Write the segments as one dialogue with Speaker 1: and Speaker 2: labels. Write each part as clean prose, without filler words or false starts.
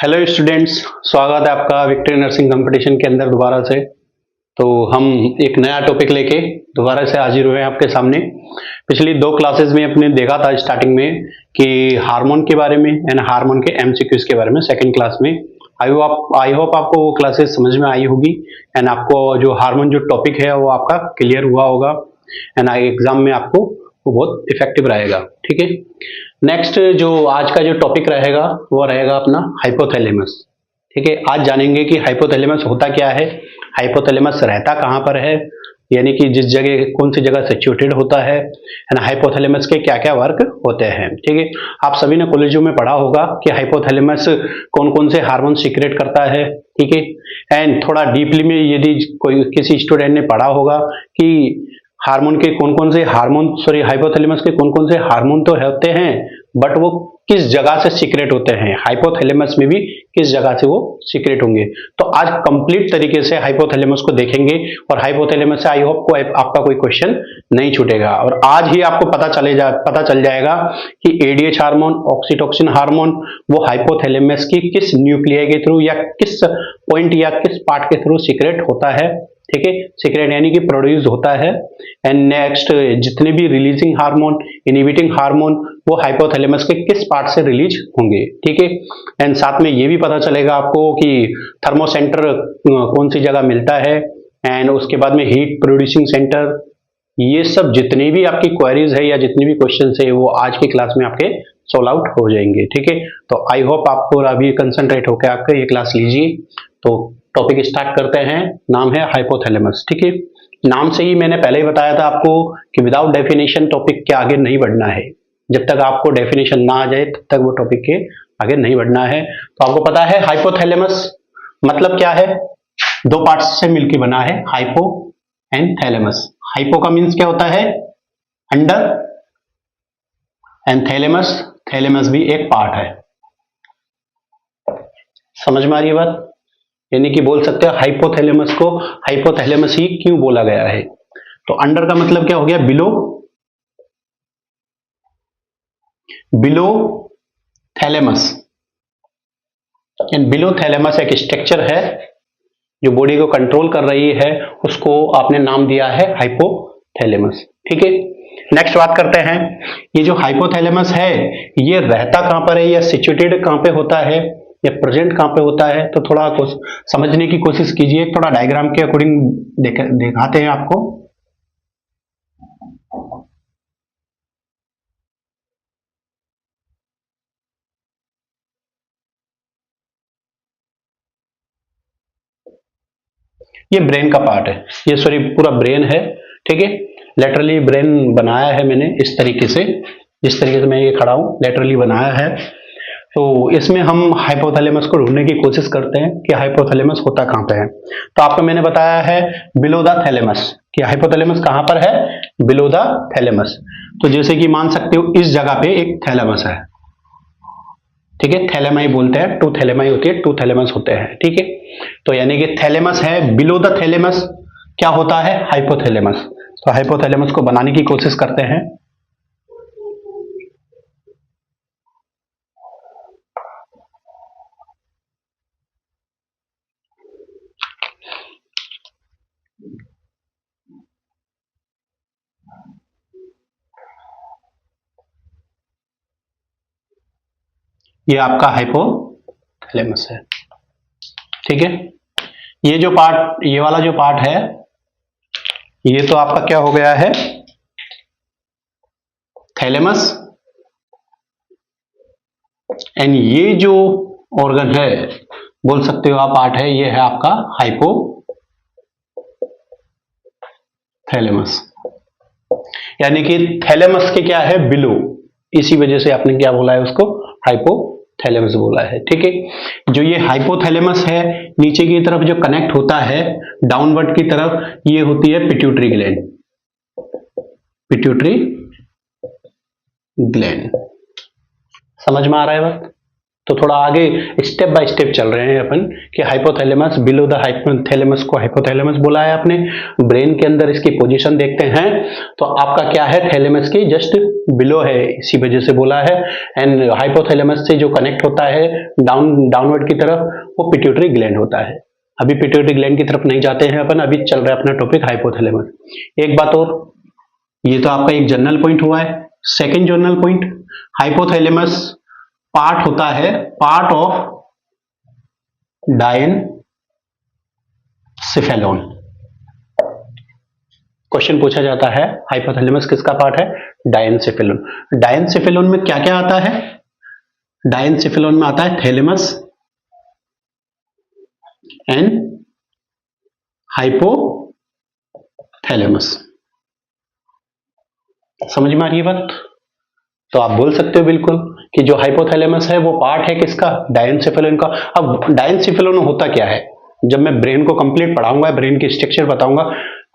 Speaker 1: Hello students, स्वागत है आपका विक्ट्री नर्सिंग कंपटीशन के अंदर दोबारा से। तो हम एक नया टॉपिक लेके दोबारा से हाजिर हुए हैं आपके सामने। पिछली दो क्लासेस में अपने देखा था स्टार्टिंग में कि हार्मोन के बारे में एंड हार्मोन के एमसीक्यूज के बारे में सेकंड क्लास में। आई होप आपको वो क्लासेस समझ में आई होगी एंड आपको जो हार्मोन जो टॉपिक है वो आपका क्लियर हुआ होगा एंड एग्जाम में आपको वो बहुत इफेक्टिव रहेगा। ठीक है, नेक्स्ट जो आज का जो टॉपिक रहेगा वो रहेगा अपना हाइपोथैलेमस। ठीक है, आज जानेंगे कि हाइपोथैलेमस होता क्या है, हाइपोथैलेमस रहता कहाँ पर है, यानी कि जिस जगह कौन सी जगह सिचुएटेड होता है एंड हाइपोथैलेमस के क्या क्या वर्क होते हैं। ठीक है, आप सभी ने कॉलेजों में पढ़ा होगा कि हाइपोथैलेमस कौन कौन से हार्मोन सीक्रेट करता है। ठीक है, एंड थोड़ा डीपली में यदि कोई किसी स्टूडेंट ने पढ़ा होगा कि हार्मोन के कौन कौन से हार्मोन हाइपोथैलेमस के कौन कौन से हार्मोन तो होते हैं बट वो किस जगह से सीक्रेट होते हैं, हाइपोथैलेमस में भी किस जगह से वो सीक्रेट होंगे। तो आज कंप्लीट तरीके से हाइपोथैलेमस को देखेंगे और हाइपोथैलेमस से आई होप को आपका कोई क्वेश्चन नहीं छूटेगा। और आज ही आपको पता चल जाएगा कि एडीएच हार्मोन, ऑक्सीटोसिन हार्मोन वो हाइपोथैलेमस की किस न्यूक्लियाई के थ्रू या किस पॉइंट या किस पार्ट के थ्रू सीक्रेट होता है। ठीक है, सीक्रेट यानी कि प्रोड्यूस होता है। एंड नेक्स्ट जितने भी रिलीजिंग हार्मोन, इनहिबिटिंग हार्मोन वो हाइपोथैलेमस के किस पार्ट से रिलीज होंगे। ठीक है, एंड साथ में ये भी पता चलेगा आपको कि थर्मोसेंटर कौन सी जगह मिलता है एंड उसके बाद में हीट प्रोड्यूसिंग सेंटर। ये सब जितनी भी आपकी क्वेरीज है या जितनी भी क्वेश्चन है वो आज की क्लास में आपके सोल्व आउट हो जाएंगे। ठीक है, तो आई होप आप पूरा अभी कंसंट्रेट होकर आपके ये क्लास लीजिए। तो टॉपिक स्टार्ट करते हैं। नाम है हाइपोथैलेमस। ठीक है, नाम से ही मैंने पहले ही बताया था आपको कि विदाउट डेफिनेशन टॉपिक के आगे नहीं बढ़ना है। जब तक आपको डेफिनेशन ना आ जाए तब तक वो टॉपिक के आगे नहीं बढ़ना है। तो आपको पता है हाइपोथैलेमस मतलब क्या है, दो पार्ट्स से मिलकर बना है, हाइपो एंड थैलेमस। हाइपो का मीन्स क्या होता है, अंडर, एंड थैलेमस, थैलेमस भी एक पार्ट है। समझ में आ रही है बात, यानी कि बोल सकते हैं हाइपोथैलेमस को हाइपोथैलेमस ही क्यों बोला गया है। तो अंडर का मतलब क्या हो गया, below, below thalamus. And below thalamus एक स्ट्रक्चर है जो बॉडी को कंट्रोल कर रही है, उसको आपने नाम दिया है हाइपोथैलेमस। ठीक है, नेक्स्ट बात करते हैं, ये जो हाइपोथैलेमस है ये रहता कहां पर है या सिचुएटेड कहां पे होता है या प्रेजेंट कहां पे होता है। तो थोड़ा समझने की कोशिश कीजिए, थोड़ा डायग्राम के अकॉर्डिंग दिखाते हैं आपको। ये ब्रेन का पार्ट है, ये सॉरी पूरा ब्रेन है। ठीक है, लेटरली ब्रेन बनाया है मैंने इस तरीके से, जिस तरीके से मैं ये खड़ा हूं लेटरली बनाया है। तो इसमें हम हाइपोथैलेमस को ढूंढने की कोशिश करते हैं कि हाइपोथैलेमस होता कहां पे है। तो आपको मैंने बताया है बिलो द थैलेमस, कि हाइपोथैलेमस कहां पर है, बिलो द थैलेमस। तो जैसे कि मान सकते हो इस जगह पे एक थैलेमस है। ठीक है, थैलेमाई बोलते हैं, टू थैलेमाई होती है, टू थैलेमस होते हैं। ठीक है, तो यानी कि थैलेमस है, बिलो द थैलेमस क्या होता है, हाइपोथैलेमस। तो हाइपोथैलेमस को बनाने की कोशिश करते हैं। ये आपका हाइपोथैलेमस है। ठीक है, ये जो पार्ट, ये वाला जो पार्ट है ये तो आपका क्या हो गया है, थैलेमस। एंड ये जो ऑर्गन है बोल सकते हो आप पार्ट है, ये है आपका हाइपोथैलेमस। यानी कि थैलेमस के क्या है, बिलो, इसी वजह से आपने क्या बोला है उसको, हाइपोथैलेमस बोला है। ठीक है, जो ये हाइपोथैलेमस है नीचे की तरफ जो कनेक्ट होता है डाउनवर्ड की तरफ, ये होती है पिट्यूटरी ग्लैंड, पिट्यूटरी ग्लैंड। समझ में आ रहा है बात। तो थोड़ा आगे स्टेप बाय स्टेप चल रहे हैं अपन कि हाइपोथैलेमस, बिलो द हाइपोथैलेमस को हाइपोथैलेमस बोला है आपने। ब्रेन के अंदर इसकी पोजीशन देखते हैं तो आपका क्या है, थैलेमस की जस्ट बिलो है, इसी वजह से बोला है। एंड हाइपोथैलेमस से जो कनेक्ट होता है डाउनवर्ड की तरफ, वो पिट्यूटरी ग्लैंड होता है। अभी पिट्यूटरी ग्लैंड की तरफ नहीं जाते हैं अपन, अभी चल रहा है अपना टॉपिक हाइपोथैलेमस। एक बात और, ये तो आपका एक जनरल पॉइंट हुआ है। Second general point, hypothalamus part होता है, पार्ट ऑफ डायनसेफेलोन। क्वेश्चन पूछा जाता है हाइपोथैलेमस किसका पार्ट है, डायनसेफेलोन। डायनसेफेलोन में क्या क्या आता है, डायनसेफेलोन में आता है थैलेमस एंड हाइपोथैलेमस। समझ में आ रही है बात? तो आप बोल सकते हो बिल्कुल कि जो हाइपोथैलेमस है वो पार्ट है किसका, डायनसेफेलोन का। अब डायनसेफेलोन होता क्या है, जब मैं ब्रेन को कंप्लीट पढ़ाऊंगा, ब्रेन की स्ट्रक्चर बताऊंगा,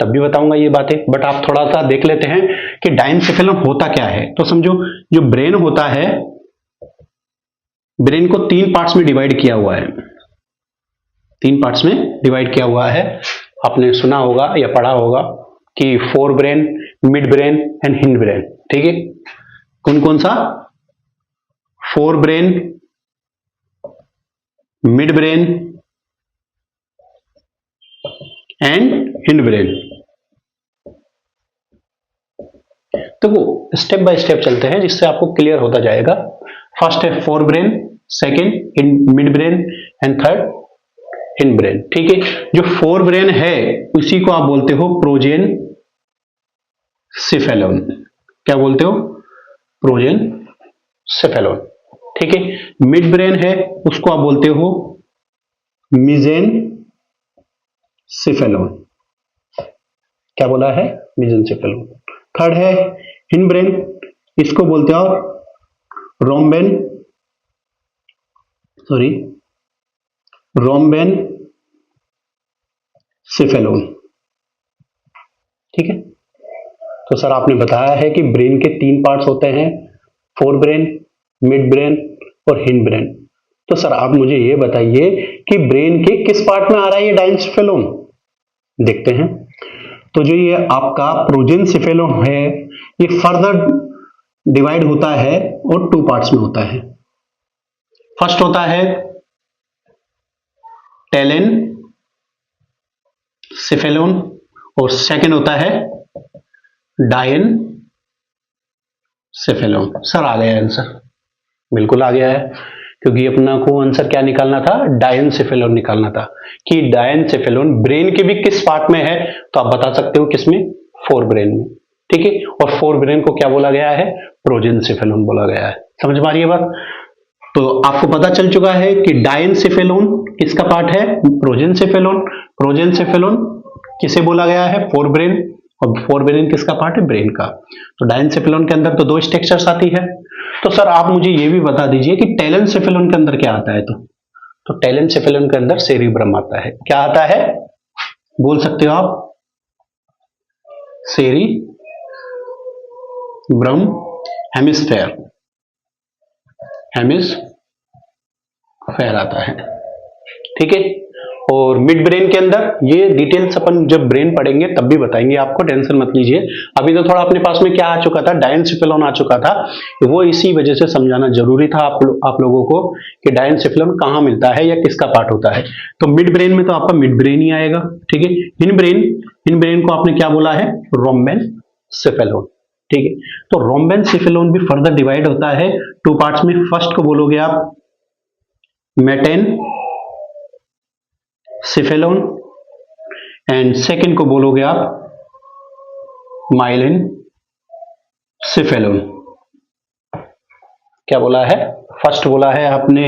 Speaker 1: तब भी बताऊंगा ये बातें, बट आप थोड़ा सा देख लेते हैं कि डायनसेफेलोन होता क्या है। तो समझो, जो ब्रेन होता है, ब्रेन को 3 पार्ट्स में डिवाइड किया हुआ है, 3 पार्ट्स में डिवाइड किया हुआ है। आपने सुना होगा या पढ़ा होगा कि fore brain, mid brain and hind brain. ठीक है, कौन कौन सा, fore brain, mid brain and hind brain. तो वो स्टेप बाय स्टेप चलते हैं जिससे आपको क्लियर होता जाएगा। फर्स्ट है fore brain, second mid brain and third hind brain. ठीक है, जो फोर ब्रेन है उसी को आप बोलते हो प्रोजेन सिफेलोन। क्या बोलते हो, प्रोजेन सिफेलोन। ठीक है, मिड ब्रेन है उसको आप बोलते हो मिजेन सिफेलोन। क्या बोला है, मिजेन सिफेलोन। थर्ड है हिंड ब्रेन, इसको बोलते हो रोम्बेन, रोम्बेन सिफेलोन। ठीक है, तो सर आपने बताया है कि ब्रेन के 3 पार्ट्स होते हैं, फोर ब्रेन, मिड ब्रेन और हिंड ब्रेन। तो सर आप मुझे ये बताइए कि ब्रेन के किस पार्ट में आ रहा है ये डायनसेफेलोन, देखते हैं। तो जो ये आपका प्रोजेनसेफेलोन है, ये फर्दर डिवाइड होता है और 2 पार्ट्स में होता है। फर्स्ट होता है टेलेन सेफेलोन और सेकेंड होता है डायन सेफेलोन। सर आ गया आंसर, बिल्कुल आ गया है, क्योंकि अपना को आंसर क्या निकालना था, डायनसेफेलोन निकालना था कि डायनसेफेलोन ब्रेन के भी किस पार्ट में है। तो आप बता सकते हो किसमें, फोर ब्रेन में। ठीक है, और फोर ब्रेन को क्या बोला गया है, प्रोजेनसेफेलोन बोला गया है। समझ में आ रही है बात? तो आपको पता चल चुका है कि डायनसेफेलोन किसका पार्ट है, प्रोजेनसेफेलोन। प्रोजेनसेफेलोन किसे बोला गया है, फोर ब्रेन, और फोर ब्रेन किसका पार्ट है, ब्रेन का। तो डायनसेफेलोन के अंदर तो 2 स्ट्रक्चर्स आती है। तो सर आप मुझे ये भी बता दीजिए कि टेलेनसेफेलोन के अंदर क्या आता है। तो टेलेनसेफेलोन के अंदर सेरिब्रम आता है। क्या आता है, बोल सकते हो आप, सेरिब्रम, हेमिस्फेयर, हेमिस्फेयर आता है। ठीक है, और मिड ब्रेन के अंदर ये डिटेल्स अपन जब ब्रेन पढ़ेंगे तब भी बताएंगे आपको, टेंशन मत लीजिए। अभी तो थोड़ा अपने पास में क्या आ चुका था, डायनसेफेलोन आ चुका था, वो इसी वजह से समझाना जरूरी था आप लोगों को कि डायनसेफेलोन कहाँ मिलता है या किसका पार्ट होता है। तो मिड ब्रेन में तो आपका मिड ब्रेन ही आएगा। ठीक है, हिंड ब्रेन को आपने क्या बोला है, रोम्बेन सेफेलोन। ठीक है, तो रोम्बेन सेफेलोन भी फर्दर डिवाइड होता है 2 पार्ट्स में। फर्स्ट को बोलोगे आप मेटेन सेफेलोन एंड सेकेंड को बोलोगे आप माइलिन सेफेलोन। क्या बोला है, फर्स्ट बोला है आपने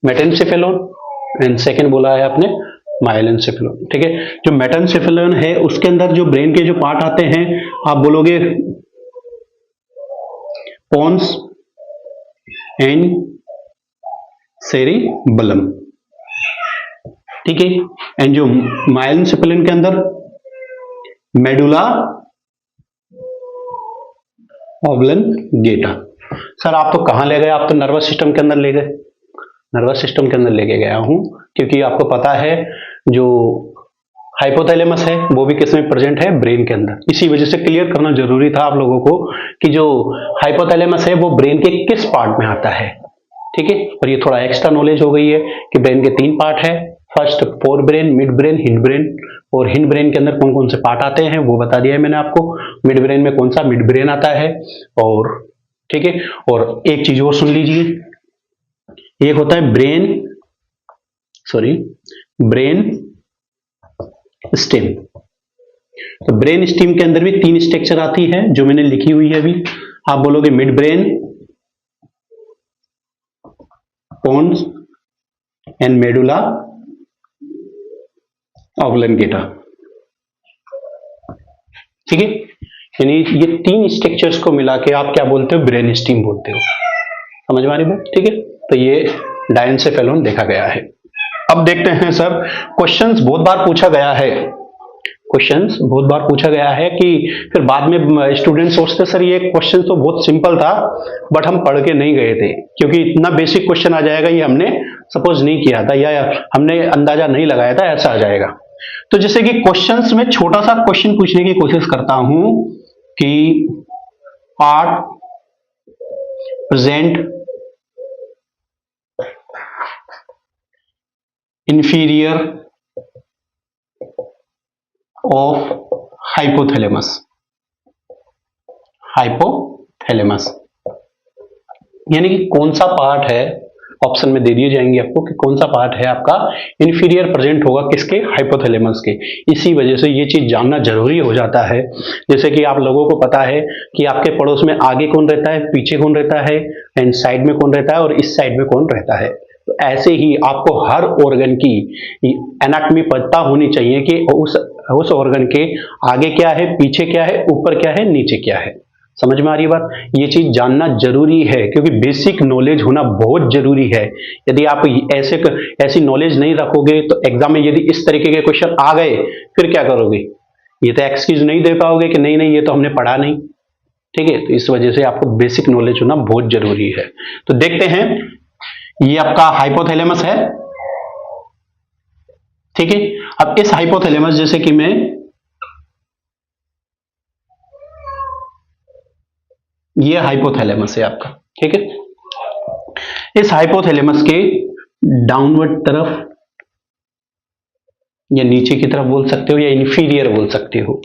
Speaker 1: मेटेनसेफेलोन एंड सेकेंड बोला है आपने माइलिनसेफेलोन। ठीक है, जो मेटेनसेफेलोन है उसके अंदर जो ब्रेन के जो पार्ट आते हैं, आप बोलोगे पोन्स एंड सेरिबलम। ठीक है, एंड जो माइलिनसेफेलोन के अंदर मेडुला ऑब्लंगेटा। सर आप तो कहाँ ले गए, आप तो नर्वस सिस्टम के अंदर ले गए। नर्वस सिस्टम के अंदर लेके गया हूं क्योंकि आपको पता है जो हाइपोथैलेमस है वो भी किस में प्रेजेंट है, ब्रेन के अंदर। इसी वजह से क्लियर करना जरूरी था आप लोगों को कि जो हाइपोथैलेमस है वो ब्रेन के किस पार्ट में आता है। ठीक है, और ये थोड़ा एक्स्ट्रा नॉलेज हो गई है कि ब्रेन के 3 पार्ट है, first fore brain, mid brain, hind brain. और हिंड ब्रेन के अंदर कौन कौन से पार्ट आते हैं वो बता दिया है मैंने आपको। मिड ब्रेन में कौन सा मिड ब्रेन आता है, और ठीक है, और एक चीज और सुन लीजिए, एक होता है ब्रेन स्टेम। तो ब्रेन स्टेम के अंदर भी 3 स्ट्रक्चर आती है जो मैंने लिखी हुई है अभी। आप बोलोगे midbrain, pons and medulla oblongata. ठीक है, यानी ये 3 स्ट्रक्चर्स को मिला के आप क्या बोलते हो, ब्रेन स्टेम बोलते हो। समझ में आ रही बात? ठीक है, तो ये डायंसेफेलोन देखा गया है। अब देखते हैं सर, क्वेश्चंस बहुत बार पूछा गया है, क्वेश्चंस बहुत बार पूछा गया है कि फिर बाद में स्टूडेंट सोचते सर ये क्वेश्चन तो बहुत सिंपल था बट हम पढ़ के नहीं गए थे, क्योंकि इतना बेसिक क्वेश्चन आ जाएगा ये हमने सपोज नहीं किया था या हमने अंदाजा नहीं लगाया था, ऐसा आ जाएगा। तो जैसे कि क्वेश्चंस में छोटा सा क्वेश्चन पूछने की कोशिश करता हूं कि part present inferior of hypothalamus, hypothalamus यानी कि कौन सा पार्ट है, ऑप्शन में दे दिए जाएंगे आपको कि कौन सा पार्ट है आपका इंफीरियर प्रेजेंट होगा किसके, हाइपोथैलेमस के। इसी वजह से ये चीज जानना जरूरी हो जाता है। जैसे कि आप लोगों को पता है कि आपके पड़ोस में आगे कौन रहता है, पीछे कौन रहता है, एंड साइड में कौन रहता है और इस साइड में कौन रहता है। तो ऐसे ही आपको हर ऑर्गन की एनाटॉमी पता होनी चाहिए कि उस ऑर्गन के आगे क्या है, पीछे क्या है, ऊपर क्या है, नीचे क्या है। समझ में आ रही बात? ये चीज जानना जरूरी है क्योंकि बेसिक नॉलेज होना बहुत जरूरी है। यदि आप ऐसी नॉलेज नहीं रखोगे तो एग्जाम में यदि इस तरीके के क्वेश्चन आ गए फिर क्या करोगे, ये तो एक्सक्यूज नहीं दे पाओगे कि नहीं नहीं ये तो हमने पढ़ा नहीं। ठीक है, तो इस वजह से आपको बेसिक नॉलेज होना बहुत जरूरी है। तो देखते हैं, ये आपका हाइपोथैलेमस है। ठीक है, अब इस हाइपोथैलेमस, जैसे कि मैं ये हाइपोथैलेमस है आपका। ठीक है, इस हाइपोथैलेमस के डाउनवर्ड तरफ या नीचे की तरफ बोल सकते हो या इंफीरियर बोल सकते हो।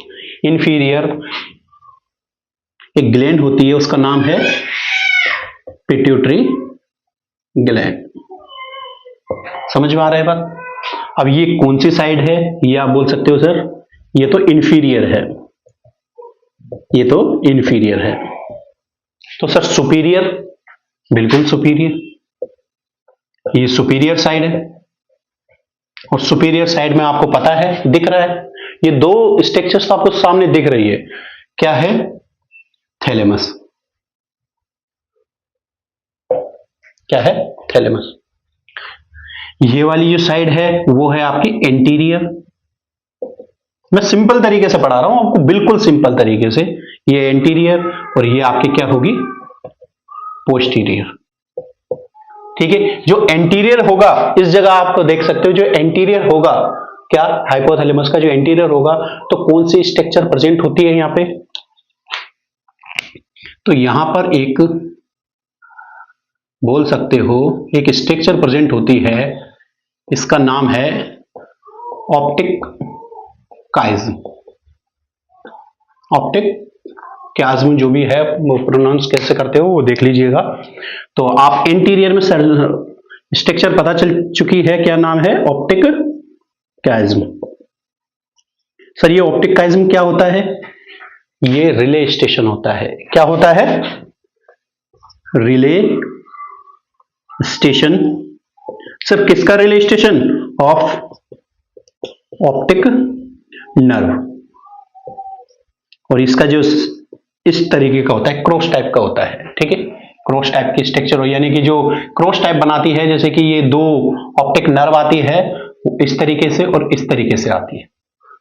Speaker 1: इंफीरियर एक ग्लैंड होती है, उसका नाम है पिट्यूटरी ग्लैंड। समझ में आ रहा है बात? अब ये कौन सी साइड है, ये आप बोल सकते हो सर ये तो इंफीरियर है, ये तो इंफीरियर है। तो सर सुपीरियर, बिल्कुल सुपीरियर, ये सुपीरियर साइड है। और सुपीरियर साइड में आपको पता है, दिख रहा है, ये 2 स्ट्रक्चर्स तो आपको सामने दिख रही है, क्या है, थैलेमस। क्या है, थैलेमस। ये वाली जो साइड है वो है आपकी एंटीरियर। मैं सिंपल तरीके से पढ़ा रहा हूं आपको, बिल्कुल सिंपल तरीके से। ये एंटीरियर और ये आपकी क्या होगी, पोस्टीरियर। ठीक है, जो एंटीरियर होगा इस जगह आप देख सकते हो, जो एंटीरियर होगा क्या, हाइपोथैलेमस का जो एंटीरियर होगा तो कौन सी स्ट्रक्चर प्रेजेंट होती है यहां पे, तो यहां पर एक बोल सकते हो एक स्ट्रक्चर प्रेजेंट होती है, इसका नाम है ऑप्टिक काइज्म। ऑप्टिक काइज्म जो भी है वो प्रोनाउंस कैसे करते हो वो देख लीजिएगा। तो आप इंटीरियर में स्ट्रक्चर पता चल चुकी है, क्या नाम है, ऑप्टिक काइज्म। सर ये ऑप्टिक काइज्म क्या होता है, ये रिले स्टेशन होता है। क्या होता है, रिले स्टेशन। सर किसका relay station, of optic nerve. और इसका जो इस तरीके का होता है, क्रॉस टाइप का होता है। ठीक है, क्रॉस टाइप की स्ट्रक्चर हो, यानी कि जो क्रॉस टाइप बनाती है, जैसे कि ये 2 ऑप्टिक नर्व आती है इस तरीके से और इस तरीके से आती है।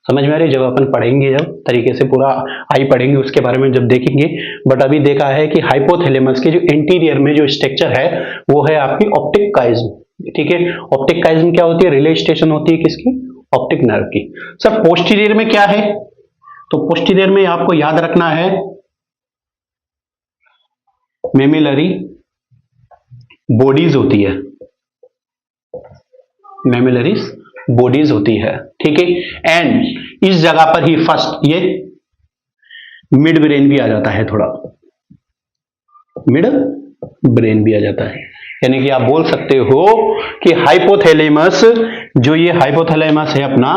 Speaker 1: समझ में आ रही है? जब अपन पढ़ेंगे, जब तरीके से पूरा आई पढ़ेंगे उसके बारे में जब देखेंगे। बट अभी देखा है कि हाइपोथैलेमस के जो इंटीरियर में जो स्ट्रक्चर है वो है आपकी ऑप्टिक काइज्म। ठीक है, ऑप्टिक काइज्म क्या होती है? रिले स्टेशन होती है किसकी? ऑप्टिक नर्व की। सर पोस्टीरियर में क्या है? तो पोस्टीरियर में आपको याद रखना है मेमिलरी बॉडीज होती है, मेमिलरी बॉडीज होती है। ठीक है, एंड इस जगह पर ही फर्स्ट ये मिड ब्रेन भी आ जाता है, थोड़ा मिड ब्रेन भी आ जाता है। यानी कि आप बोल सकते हो कि हाइपोथैलेमस, जो ये हाइपोथैलेमस है अपना,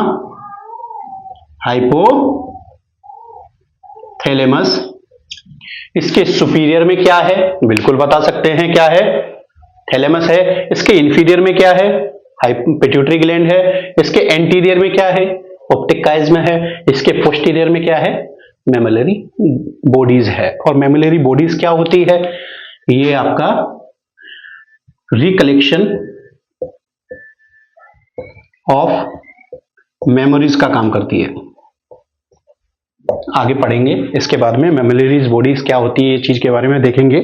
Speaker 1: हाइपोथैलेमस, इसके सुपीरियर में क्या है? बिल्कुल बता सकते हैं क्या है? थैलेमस है। इसके इंफीरियर में क्या है? पिट्यूटरी ग्लैंड है। इसके एंटीरियर में क्या है? ऑप्टिक काइज्म है। इसके पोस्टीरियर में क्या है? मेमिलरी बॉडीज है। और मेमिलरी बॉडीज क्या होती है? ये आपका रिकलेक्शन ऑफ मेमोरीज का काम करती है। आगे पढ़ेंगे इसके बाद में मेमिलरी बॉडीज क्या होती है, ये चीज के बारे में देखेंगे।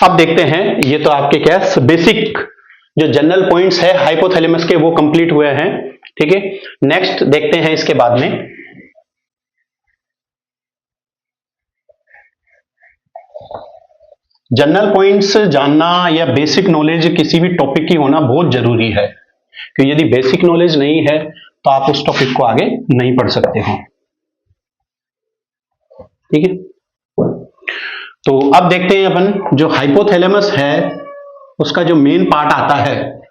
Speaker 1: अब देखते हैं, ये तो आपके क्या बेसिक जो जनरल पॉइंट्स है हाइपोथैलेमस के वो कंप्लीट हुए हैं। ठीक है, नेक्स्ट देखते हैं इसके बाद में जनरल पॉइंट्स जानना या बेसिक नॉलेज किसी भी टॉपिक की होना बहुत जरूरी है, क्योंकि यदि बेसिक नॉलेज नहीं है तो आप उस टॉपिक को आगे नहीं पढ़ सकते हो। ठीक है, तो अब देखते हैं अपन जो हाइपोथैलेमस है उसका जो मेन पार्ट आता है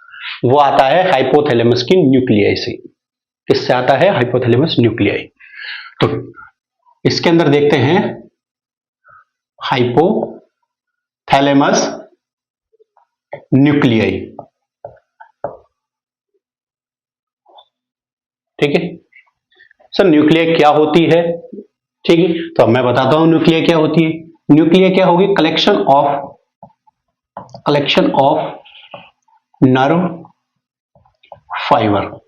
Speaker 1: वो आता है हाइपोथैलेमस की न्यूक्लियाई से। किससे आता है? Hypothalamus nuclei. तो इसके अंदर देखते हैं हाइपोथैलेमस न्यूक्लियाई। ठीक है सर, न्यूक्लियाई क्या होती है? ठीक है, तो अब मैं बताता हूं न्यूक्लियाई क्या होती है। न्यूक्लियाई क्या होगी? Collection of nerve fibre.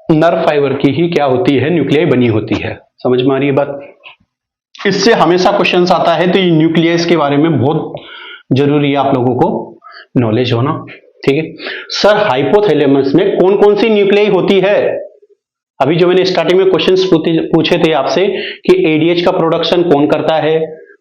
Speaker 1: Nerve fibre की ही क्या होती है? न्यूक्लियाई बनी होती है। समझ में आ रही है बात? इससे हमेशा क्वेश्चंस आता है, तो ये न्यूक्लियस के बारे में बहुत जरूरी है आप लोगों को नॉलेज होना। ठीक है सर, हाइपोथैलेमस में कौन कौन सी न्यूक्लियाई होती है? अभी जो मैंने स्टार्टिंग में क्वेश्चंस पूछे थे आपसे कि एडीएच का प्रोडक्शन कौन करता है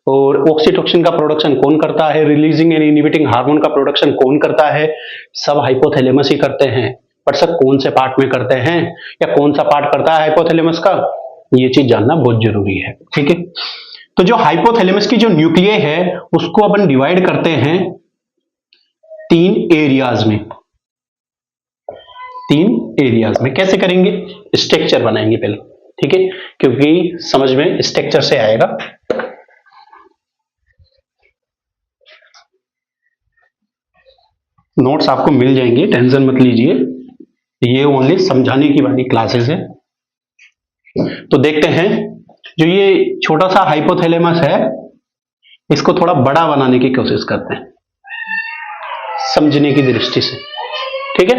Speaker 1: और ऑक्सीटोसिन का प्रोडक्शन कौन करता है, रिलीजिंग एंड इनहिबिटिंग हार्मोन का प्रोडक्शन कौन करता है, सब हाइपोथैलेमस ही करते हैं। पर सर कौन से पार्ट में करते हैं या कौन सा पार्ट करता है हाइपोथैलेमस का, ये चीज जानना बहुत जरूरी है। ठीक है, तो जो हाइपोथैलेमस की जो न्यूक्लियाई है उसको अपन डिवाइड करते हैं 3 एरियाज में। 3 एरियाज में कैसे करेंगे? स्ट्रक्चर बनाएंगे पहले। ठीक है, क्योंकि समझ में स्ट्रक्चर से आएगा। नोट्स आपको मिल जाएंगे, टेंशन मत लीजिए, ये ओनली समझाने की वाली क्लासेस है। तो देखते हैं, जो ये छोटा सा हाइपोथैलेमस है इसको थोड़ा बड़ा बनाने की कोशिश करते हैं समझने की दृष्टि से। ठीक है,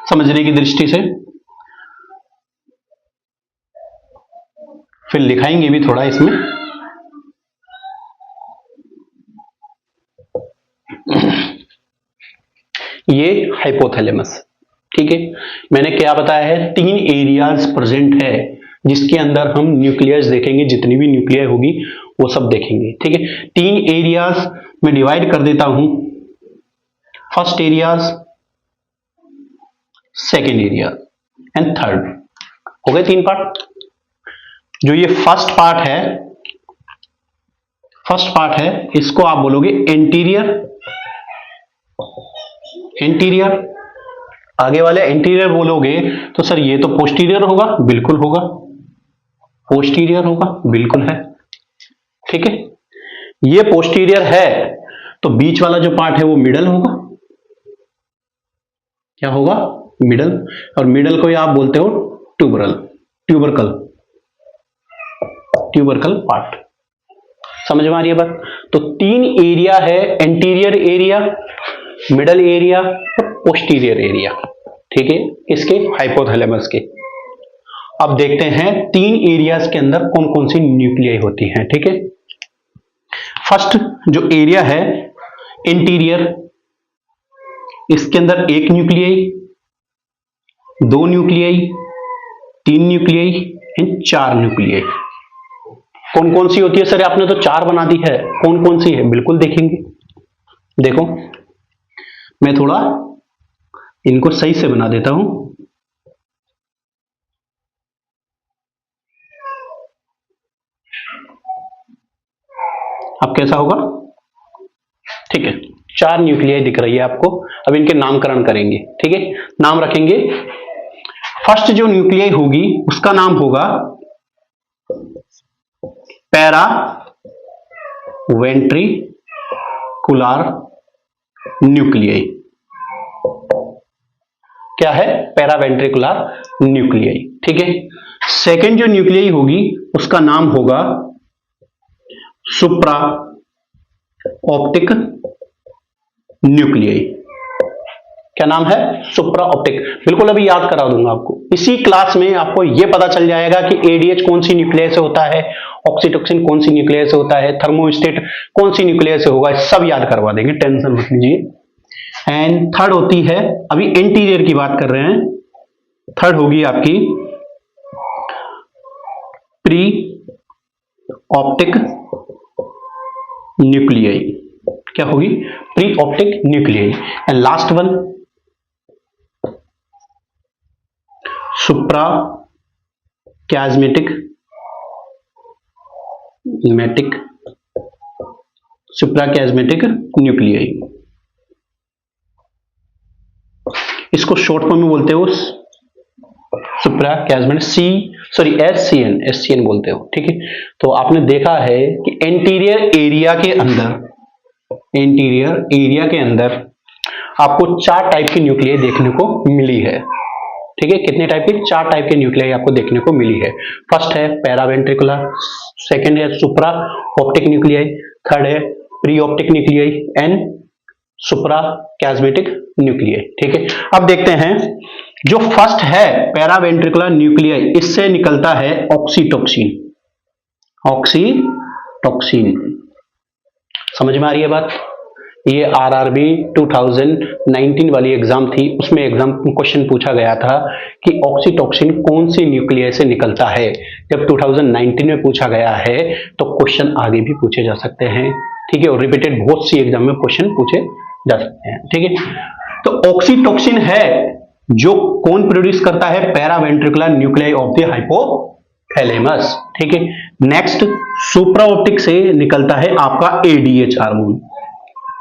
Speaker 1: समझने की दृष्टि से फिर लिखाएंगे भी थोड़ा इसमें। ये हाइपोथैलेमस। ठीक है, मैंने क्या बताया है? 3 एरियाज प्रेजेंट है जिसके अंदर हम न्यूक्लियस देखेंगे, जितनी भी न्यूक्लियाई होगी वो सब देखेंगे। ठीक है, 3 एरियाज में डिवाइड कर देता हूं। First areas, second area and third. हो गए 3 पार्ट। जो ये फर्स्ट पार्ट है इसको आप बोलोगे एंटीरियर। आगे वाले एंटीरियर बोलोगे तो सर ये तो पोस्टीरियर होगा। बिल्कुल होगा, पोस्टीरियर होगा, बिल्कुल है। ठीक है, ये पोस्टीरियर है तो बीच वाला जो पार्ट है वो मिडल होगा। क्या होगा? मिडल। और मिडल को आप बोलते हो ट्यूबरकल पार्ट। समझ में आ रही है बात? तो 3 एरिया है, एंटीरियर एरिया, मिडल एरिया और पोस्टीरियर एरिया। ठीक है, इसके हाइपोथैलेमस के। अब देखते हैं 3 एरियाज के अंदर कौन कौन सी न्यूक्लियाई होती हैं। ठीक है, फर्स्ट जो एरिया है इंटीरियर, इसके अंदर 1 nuclei, 2 nuclei, 3 nuclei and 4 nuclei. कौन कौन सी होती है सर? आपने तो 4 बना दी है, कौन कौन सी है बिल्कुल देखेंगे। देखो मैं थोड़ा इनको सही से बना देता हूं। अब कैसा होगा? ठीक है, 4 न्यूक्लियाई दिख रही है आपको। अब इनके नामकरण करेंगे। ठीक है, नाम रखेंगे। फर्स्ट जो न्यूक्लियाई होगी उसका नाम होगा पैरा वेंट्रिकुलर न्यूक्लियाई। क्या है? Para ventricular nuclei. ठीक है, सेकेंड जो न्यूक्लियाई होगी उसका नाम होगा सुप्रा ऑप्टिक न्यूक्लियाई। क्या नाम है? सुप्रा ऑप्टिक। बिल्कुल अभी याद करा दूंगा आपको, इसी क्लास में आपको यह पता चल जाएगा कि एडीएच कौन सी न्यूक्लियाई से होता है, ऑक्सीटोसिन कौन सी न्यूक्लियाई से होता है, थर्मोस्टेट कौन सी न्यूक्लियाई से होगा, सब याद करवा देंगे, टेंशन मत लीजिए। एंड थर्ड होती है, अभी इंटीरियर की बात कर रहे हैं, थर्ड होगी आपकी प्री ऑप्टिक न्यूक्लियाई। क्या होगी? Preoptic nuclei. And last one suprachiasmatic nuclei. इसको शॉर्ट फॉर्म में बोलते हो सुप्रा कैज़मेटिक एससीएन बोलते हो। ठीक है, तो आपने देखा है कि इंटीरियर एरिया के अंदर आपको 4 टाइप की न्यूक्लियाई देखने को मिली है। ठीक है, कितने टाइप की? 4 टाइप की न्यूक्लियाई आपको देखने को मिली है। फर्स्ट है पैरावेंट्रिकुलर, सेकंड है सुप्रा ऑप्टिक न्यूक्लियाई, थर्ड है preoptic nuclei and suprachiasmatic nuclei. ठीक है, अब देखते हैं जो फर्स्ट है पैरावेंट्रिकुलर न्यूक्लियाई, इससे निकलता है ऑक्सीटोसिन। समझ में आ रही है बात? ये आरआरबी 2019 वाली एग्जाम थी, उसमें एग्जाम क्वेश्चन पूछा गया था कि ऑक्सीटोसिन कौन सी न्यूक्लियाई से निकलता है। जब 2019 में पूछा गया है तो क्वेश्चन आगे भी पूछे जा सकते हैं। ठीक है, और रिपीटेड बहुत सी एग्जाम में क्वेश्चन पूछे जा सकते हैं। ठीक है, तो ऑक्सीटोसिन है जो कौन प्रोड्यूस करता है? Paraventricular nuclei of the hypothalamus. ठीक है, नेक्स्ट सुप्रा ऑप्टिक से निकलता है आपका एडीएच हार्मोन।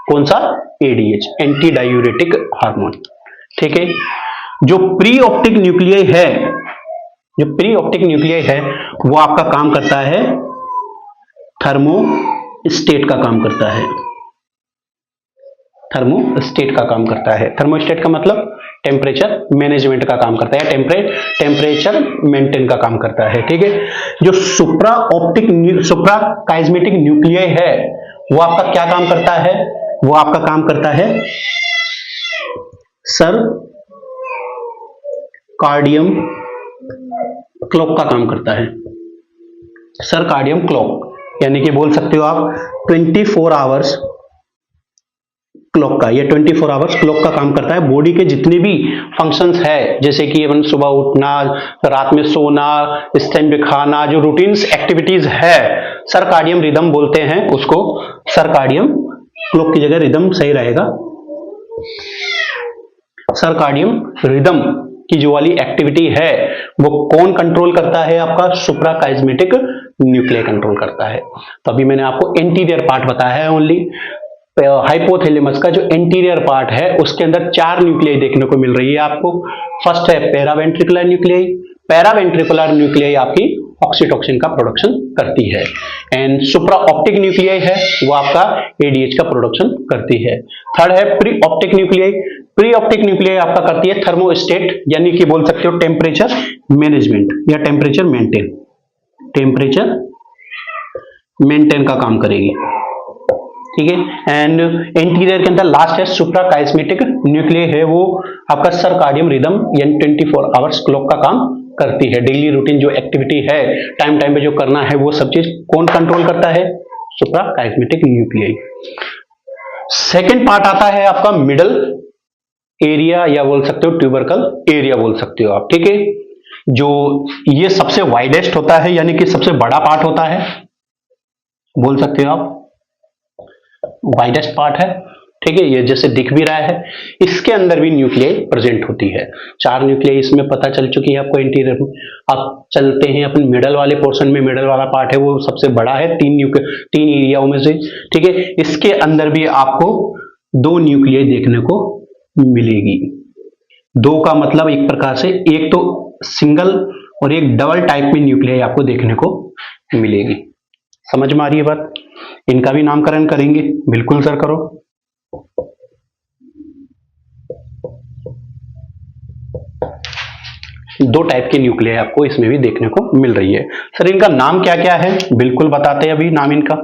Speaker 1: कौन सा? ADH, anti diuretic hormone. ठीक है, जो प्री ऑप्टिक न्यूक्लियाई है वो आपका काम करता है थर्मोस्टेट का काम करता है। थर्मोस्टेट का मतलब टेम्परेचर मैनेजमेंट का काम करता है, टेम्परेचर मेंटेन का काम करता है। ठीक है, जो सुप्रा काइज़मेटिक न्यूक्लियाई है वो आपका क्या काम करता है? वो आपका काम करता है सर्काडियम क्लॉक का काम करता है। सर्काडियम क्लॉक यानी कि बोल सकते हो आप 24 आवर्स क्लॉक का, ये 24 आवर्स क्लॉक का काम करता है। बॉडी के जितने भी फंक्शंस है, जैसे कि अपन सुबह उठना, रात में सोना, स्तन खाना, जो रूटीन्स एक्टिविटीज है, सर्काडियम रिदम बोलते हैं उसको। सर्काडियम क्लॉक की जगह रिदम सही रहेगा। सर्काडियम रिदम की जो वाली एक्टिविटी है वो कौन कंट्रोल करता है? आपका सुप्रा काइज़मेटिक न्यूक्लियाई कंट्रोल करता है। तो अभी मैंने आपको इंटीरियर पार्ट बताया है ओनली। हाइपोथैलेमस का जो इंटीरियर पार्ट है उसके अंदर 4 न्यूक्लियाई देखने को मिल रही है आपको। फर्स्ट है पैरावेंट्रिकुलर न्यूक्लियाई। पैरावेंट्रिकुलर न्यूक्लियाई आपकी ऑक्सीटोसिन का प्रोडक्शन करती है। एंड सुप्रा ऑप्टिक न्यूक्लियाई है वो आपका एडीएच का प्रोडक्शन करती है। थर्ड है preoptic nuclei. Pre optic nuclei आपका करती है थर्मोस्टेट, यानी कि बोल सकते हो टेम्परेचर मैनेजमेंट या टेम्परेचर मेंटेन का काम करेगी। ठीक है। एंड एंटीरियर के अंदर लास्ट है सुप्राकाइस्मेटिक न्यूक्लियस है, वो आपका सर्काडियम रिदम यानी 24 आवर्स क्लॉक का काम करती है। डेली रूटीन जो एक्टिविटी है, टाइम टाइम पे जो करना है, वो सब चीज कौन कंट्रोल करता है? सुप्राकाइस्मेटिक न्यूक्लियस। सेकेंड पार्ट आता है आपका मिडल एरिया, या बोल सकते हो ट्यूबरकल एरिया बोल सकते हो आप, ठीक है। जो ये सबसे वाइडेस्ट होता है, यानी कि सबसे बड़ा पार्ट होता है, बोल सकते हो आप, वाइडेस्ट पार्ट है, ठीक है। ये जैसे दिख भी रहा है, इसके अंदर भी न्यूक्लियस प्रेजेंट होती है। 4 न्यूक्लियस इसमें पता चल चुकी है आपको एंटीरियर में। अब चलते हैं अपन मिडल वाले पोर्शन में। मिडल वाला पार्ट है वो सबसे बड़ा है, 3 एरियाओं में से, ठीक है। इसके अंदर भी आपको 2 न्यूक्लियस देखने को मिलेगी। 2 का मतलब एक प्रकार से एक तो सिंगल और एक डबल टाइप में न्यूक्लियस आपको देखने को मिलेगी। समझ में आ रही है बात? इनका भी नामकरण करेंगे, बिल्कुल सर करो। दो टाइप के न्यूक्लियस आपको इसमें भी देखने को मिल रही है। सर इनका नाम क्या क्या है? बिल्कुल बताते हैं अभी नाम इनका।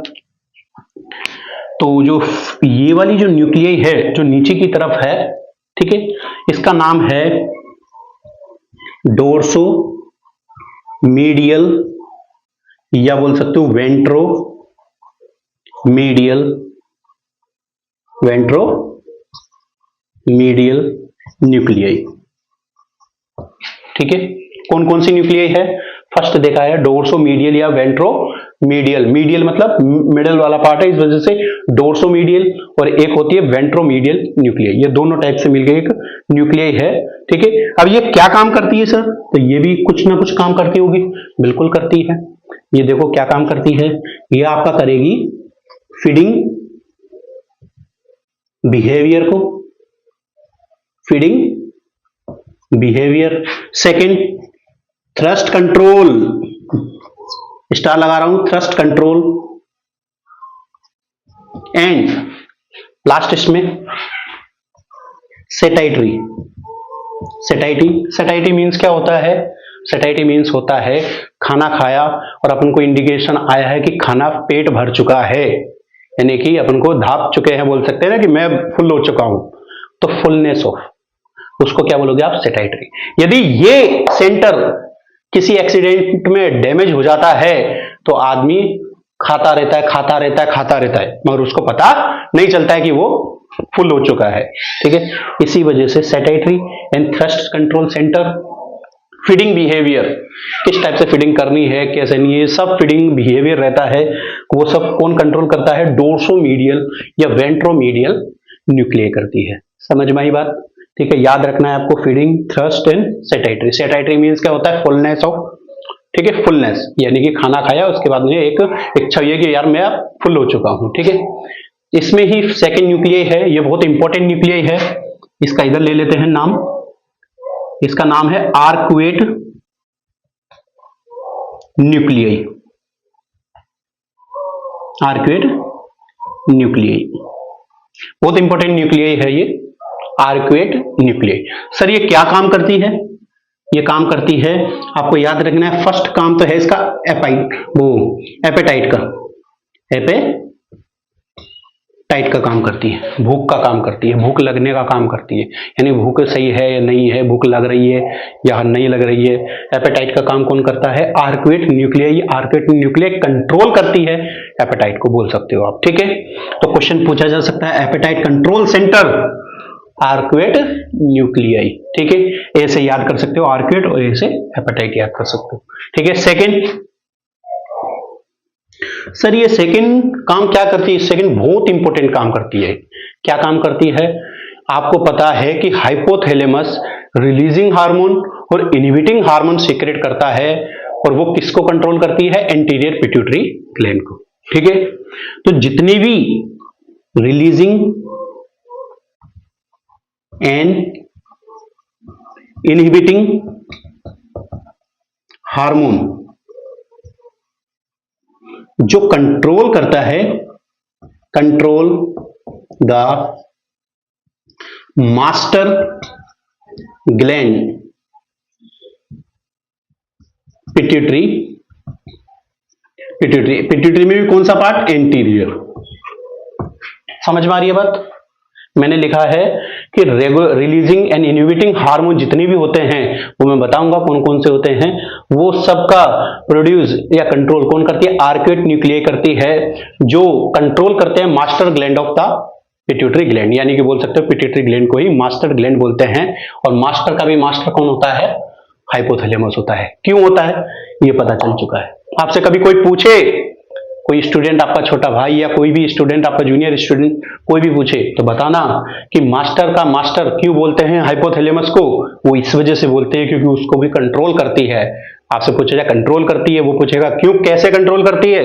Speaker 1: तो जो ये वाली जो न्यूक्लियस है जो नीचे की तरफ है, ठीक है, इसका नाम है डोर्सो मीडियल, या बोल सकते हो ventro medial, ventro medial nucleus, ठीक है। कौन कौन सी न्यूक्लियस है? फर्स्ट देखा है डोर्सो मीडियल या वेंट्रो मीडियल। मीडियल मतलब मिडल वाला पार्ट है, इस वजह से डोर्सो मीडियल, और एक होती है वेंट्रो मीडियल न्यूक्लियस। ये दोनों टाइप से मिलकर एक न्यूक्लियस है, ठीक है। अब ये क्या काम करती है सर? तो ये भी कुछ ना कुछ काम करती होगी, बिल्कुल करती है। ये देखो क्या काम करती है, ये आपका करेगी फीडिंग बिहेवियर को, feeding behaviour. Second thrust control, star लगा रहा हूं, थ्रस्ट कंट्रोल। एंड लास्ट इसमें सेटाइटरी। सेटाइटी मीन्स क्या होता है? सेटाइटी मीन्स होता है खाना खाया और अपन को इंडिकेशन आया है कि खाना पेट भर चुका है, यानी कि अपन को धाप चुके हैं, बोल सकते हैं ना कि मैं फुल हो चुका हूं, तो फुलनेस ऑफ, उसको क्या बोलोगे आप? सेटाइटरी। यदि ये सेंटर किसी एक्सीडेंट में डैमेज हो जाता है तो आदमी खाता रहता है, खाता रहता है, खाता रहता है, मगर उसको पता नहीं चलता है कि वो फुल हो चुका है, ठीक है। इसी वजह से satiety and thirst control centre. Feeding behaviour, किस टाइप से फीडिंग करनी है, कैसे नहीं, ये सब फीडिंग बिहेवियर रहता है, वो सब कौन कंट्रोल करता है? डोर्सोमीडियल या वेंट्रोमीडियल न्यूक्लियस करती है। समझ में आई बात? ठीक है, याद रखना है आपको फीडिंग, थ्रस्ट एंड सेटाइटरी। सेटाइटरी मीन्स क्या होता है? फुलनेस ऑफ, ठीक है, फुलनेस यानी कि खाना खाया उसके बाद में एक इच्छा हुई है कि यार मैं अब फुल हो चुका हूं, ठीक है। इसमें ही सेकेंड न्यूक्लियस है, ये बहुत इंपॉर्टेंट न्यूक्लियस है, इसका इधर ले लेते हैं नाम। इसका नाम है आर्क्वेट न्यूक्लियस, आर्क्वेट न्यूक्लियस, बहुत इंपॉर्टेंट न्यूक्लियस है ये आर्क्वेट न्यूक्लियस। सर ये क्या काम करती है? ये काम करती है, आपको याद रखना है, फर्स्ट काम तो है इसका एपेटाइट का, एपेटाइट का काम करती है, भूख का काम करती है, भूख लगने का काम करती है, यानी भूख सही है या नहीं है, भूख लग रही है या नहीं लग रही है। एपेटाइट का काम कौन करता है? Arcuate nucleus. Arcuate nucleus control करती है एपेटाइट को, बोल सकते हो आप, ठीक है। तो क्वेश्चन पूछा जा सकता है appetite control centre arcuate nucleus, ठीक है। ए से याद कर सकते हो आर्क्वेट और ए से हेपेटाइट याद कर सकते हो, ठीक है। सेकंड, सर ये सेकंड काम क्या करती है? सेकंड बहुत इंपॉर्टेंट काम करती है। क्या काम करती है? आपको पता है कि हाइपोथैलेमस रिलीजिंग हार्मोन और इनहिबिटिंग हार्मोन सीक्रेट करता है, और वो किसको कंट्रोल करती है? एंटीरियर पिट्यूटरी ग्लैंड को, ठीक है। तो जितनी भी रिलीजिंग एंड इनहिबिटिंग हार्मोन जो कंट्रोल करता है, control the master gland pituitary, pituitary में भी कौन सा पार्ट? एंटीरियर, समझ में आ रही है बात? मैंने लिखा है कि रिलीजिंग एंड इन्हिबिटिंग हार्मोन जितने भी होते हैं वो मैं बताऊंगा कौन कौन से होते हैं, वो सबका प्रोड्यूस या कंट्रोल कौन करती है? आर्क्यूएट न्यूक्लियाई करती है, जो कंट्रोल करते हैं master gland of the pituitary gland, यानी कि बोल सकते हो पिट्यूटरी ग्लैंड को ही मास्टर ग्लैंड बोलते हैं। और मास्टर का भी मास्टर कौन होता है? हाइपोथैलेमस होता है। क्यों होता है ये पता चल चुका है। आपसे कभी कोई पूछे, कोई स्टूडेंट आपका छोटा भाई या कोई भी स्टूडेंट आपका जूनियर स्टूडेंट कोई भी पूछे तो बताना कि मास्टर का मास्टर क्यों बोलते हैं हाइपोथैलेमस को? वो इस वजह से बोलते हैं क्योंकि उसको भी कंट्रोल करती है। आपसे पूछेगा कंट्रोल करती है, वो पूछेगा क्यों, कैसे कंट्रोल करती है,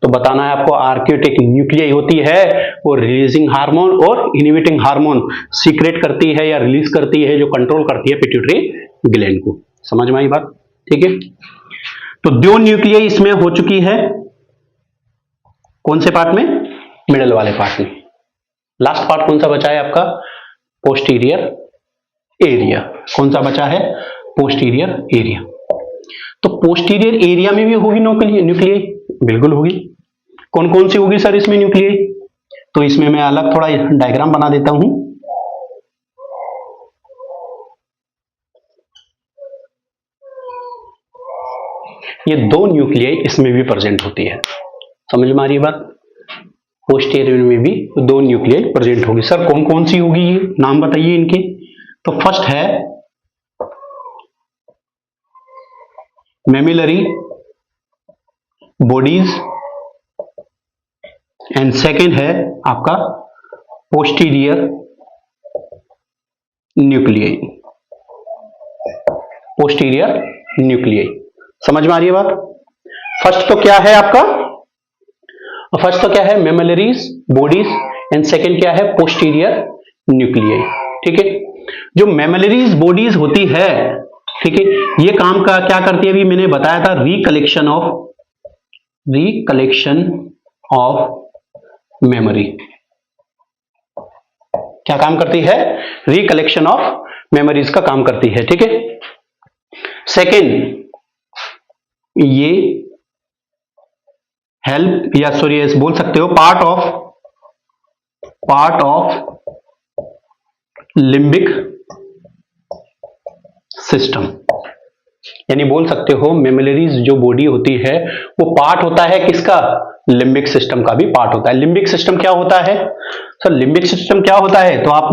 Speaker 1: तो बताना है आपको आर्क्यूएट एक न्यूक्लियाई होती है, वो रिलीजिंग हार्मोन और इनहिबिटिंग हार्मोन सीक्रेट करती है या रिलीज करती है, जो कंट्रोल करती है पिट्यूटरी ग्लैंड को। समझ में आई बात? ठीक है, तो दो न्यूक्लियाई इसमें हो चुकी है। कौन से पार्ट में? मिडल वाले पार्ट में। लास्ट पार्ट कौन सा बचा है आपका? Posterior area. कौन सा बचा है? Posterior area. तो पोस्टीरियर एरिया में भी होगी न्यूक्लियाई? बिल्कुल होगी। कौन कौन सी होगी सर इसमें न्यूक्लियाई? तो इसमें मैं अलग थोड़ा डायग्राम बना देता हूं। ये दो न्यूक्लियाई इसमें भी प्रेजेंट होती है। समझ में आ रही है बात? पोस्टीरियर में भी दो न्यूक्लियाई प्रेजेंट होगी। सर कौन कौन सी होगी, ये नाम बताइए इनके। तो फर्स्ट है मेमिलरी बॉडीज एंड सेकेंड है आपका पोस्टीरियर न्यूक्लियाई। Posterior nuclei. समझ में आ रही है बात? फर्स्ट तो क्या है आपका? फर्स्ट तो क्या है? मेमिलरीज बॉडीज एंड सेकेंड क्या है? Posterior nuclei. ठीक है, जो मेमिलरीज बॉडीज होती है, ठीक है, ये काम का क्या करती है? अभी मैंने बताया था रिकलेक्शन ऑफ मेमोरी। क्या काम करती है? रिकलेक्शन ऑफ मेमोरीज का काम करती है। ठीक है, सेकेंड ये हेल्प या सॉरी बोल सकते हो पार्ट ऑफ लिम्बिक सिस्टम, यानी बोल सकते हो मेमिलरीज जो बॉडी होती है वो पार्ट होता है किसका? लिम्बिक सिस्टम का भी पार्ट होता है। लिम्बिक सिस्टम क्या होता है सर? लिम्बिक सिस्टम क्या होता है? तो आप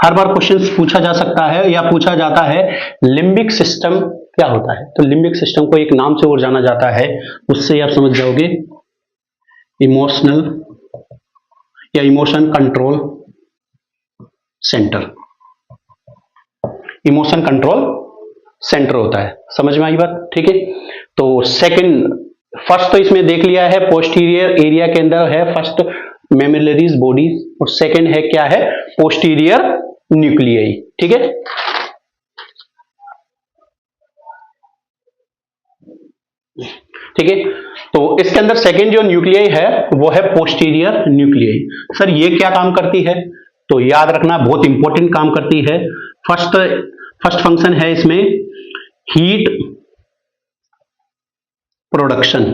Speaker 1: हर बार क्वेश्चन पूछा जा सकता है या पूछा जाता है लिम्बिक सिस्टम क्या होता है। तो लिम्बिक सिस्टम को एक नाम से और जाना जाता है, उससे आप समझ जाओगे, इमोशनल या emotion control centre. Emotion control centre होता है। समझ में आई बात? ठीक है, तो सेकंड फर्स्ट तो इसमें देख लिया है, पोस्टीरियर एरिया के अंदर है फर्स्ट मेमिलरीज बॉडीज, और सेकंड है क्या है? Posterior nuclei. ठीक है, ठीक है, तो इसके अंदर सेकंड जो न्यूक्लियाई है वो है पोस्टीरियर न्यूक्लियाई। सर ये क्या काम करती है? तो याद रखना, बहुत इंपॉर्टेंट काम करती है। फर्स्ट फंक्शन है इसमें हीट प्रोडक्शन।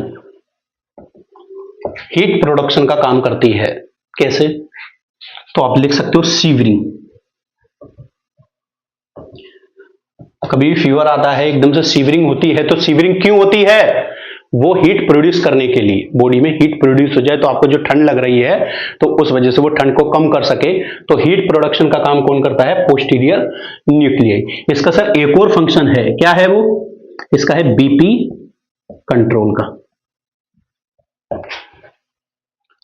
Speaker 1: हीट प्रोडक्शन का काम करती है। कैसे? तो आप लिख सकते हो सीवरिंग। कभी भी फीवर आता है एकदम से सीवरिंग होती है, तो सीवरिंग क्यों होती है? वो हीट प्रोड्यूस करने के लिए, बॉडी में हीट प्रोड्यूस हो जाए तो आपको जो ठंड लग रही है तो उस वजह से वो ठंड को कम कर सके, तो हीट प्रोडक्शन का काम कौन करता है? Posterior nuclei. इसका सर एक और फंक्शन है, क्या है वो? इसका है बीपी कंट्रोल का।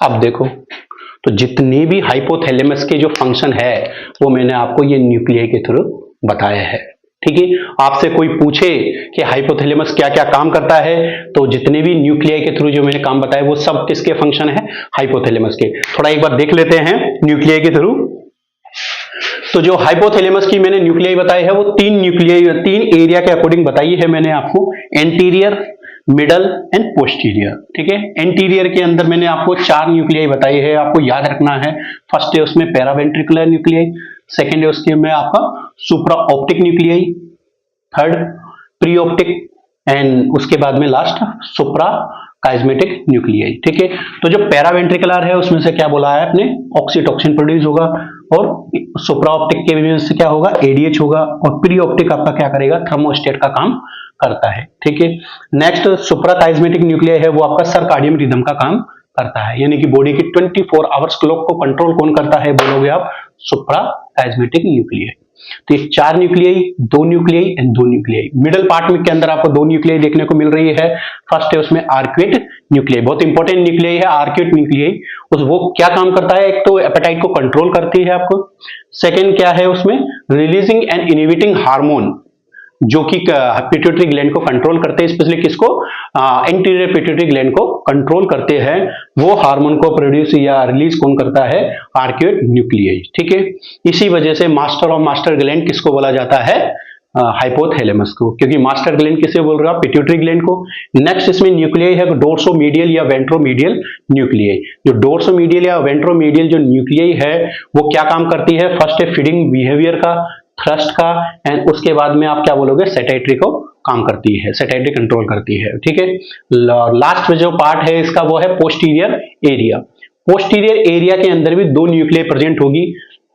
Speaker 1: अब देखो, तो जितने भी हाइपोथैलेमस के जो फंक्शन है वो मैंने आपको ये न्यूक्लियाई के थ्रू बताया है। ठीक है, आपसे कोई पूछे कि हाइपोथैलेमस क्या क्या काम करता है, तो जितने भी न्यूक्लियाई के थ्रू जो मैंने काम बताया वो सब किसके फंक्शन है? हाइपोथैलेमस के। थोड़ा एक बार देख लेते हैं न्यूक्लियाई के थ्रू। तो जो हाइपोथैलेमस की मैंने न्यूक्लियाई बताई है वो तीन एरिया के अकॉर्डिंग बताई है मैंने आपको, एंटीरियर, मिडल एंड पोस्टीरियर। ठीक है, एंटीरियर के अंदर मैंने आपको 4 न्यूक्लियाई बताई है, आपको याद रखना है। फर्स्ट है उसमें पैरावेंट्रिकुलर न्यूक्लियाई, सेकेंड है उसके में आपका सुप्रा optic nuclei, third pre optic, and उसके बाद में लास्ट सुप्रा काइस्मेटिक न्यूक्लियाई। ठीक है, तो जो पैरावेंट्रिकुलर है उसमें से क्या बोला है आपने, ऑक्सीटोसिन प्रोड्यूस होगा, और सुप्राऑप्टिक के वजह से क्या होगा, एडीएच होगा, और प्रीऑप्टिक आपका क्या करेगा, थर्मोस्टेट का काम करता है। ठीक है, नेक्स्ट सुप्राकाइस्मेटिक न्यूक्लियाई है, वो आपका सर्काडियन रिदम का काम करता है, यानी कि बॉडी की 24 आवर्स क्लॉक को कंट्रोल कौन करता है, बोलोगे आप, सुप्राकाइस्मेटिक न्यूक्लियाई। तो ये 4 nuclei, 2 nuclei and 2 nuclei. Middle part में के अंदर आपको 2 न्यूक्लियाई देखने को मिल रही है। फर्स्ट है उसमें आर्क्वेट न्यूक्लियाई, बहुत इंपॉर्टेंट न्यूक्लियाई है आर्क्वेट न्यूक्लियाई। उस वो क्या काम करता है, एक तो एपेटाइट को कंट्रोल करती है आपको, सेकेंड क्या है उसमें, रिलीजिंग एंड इनहिबिटिंग हार्मोन, जो कि पिट्यूटरी ग्लैंड को कंट्रोल करते हैं, स्पेशली किसको, एंटीरियर पिट्यूटरी ग्लैंड को कंट्रोल करते हैं। वो हार्मोन को प्रोड्यूस या रिलीज कौन करता है, आर्क्वेट न्यूक्लियाई। ठीक है, इसी वजह से मास्टर ऑफ मास्टर ग्लैंड किसको बोला जाता है, हाइपोथैलेमस को, क्योंकि मास्टर ग्लैंड किसे बोल रहा है, पिट्यूटरी ग्लैंड को। नेक्स्ट इसमें न्यूक्लियाई है डोर्सोमीडियल या वेंट्रोमीडियल न्यूक्लियाई। जो डोर्सोमीडियल या वेंट्रोमीडियल जो न्यूक्लियाई है वो क्या काम करती है, फर्स्ट है फीडिंग बिहेवियर का, थ्रस्ट का, एंड उसके बाद में आप क्या बोलोगे, सेटेटरी को काम करती है, सेटेटरी कंट्रोल करती है। ठीक है, लास्ट में जो पार्ट है इसका वो है पोस्टीरियर एरिया। पोस्टीरियर एरिया के अंदर भी 2 न्यूक्लियाई प्रेजेंट होगी।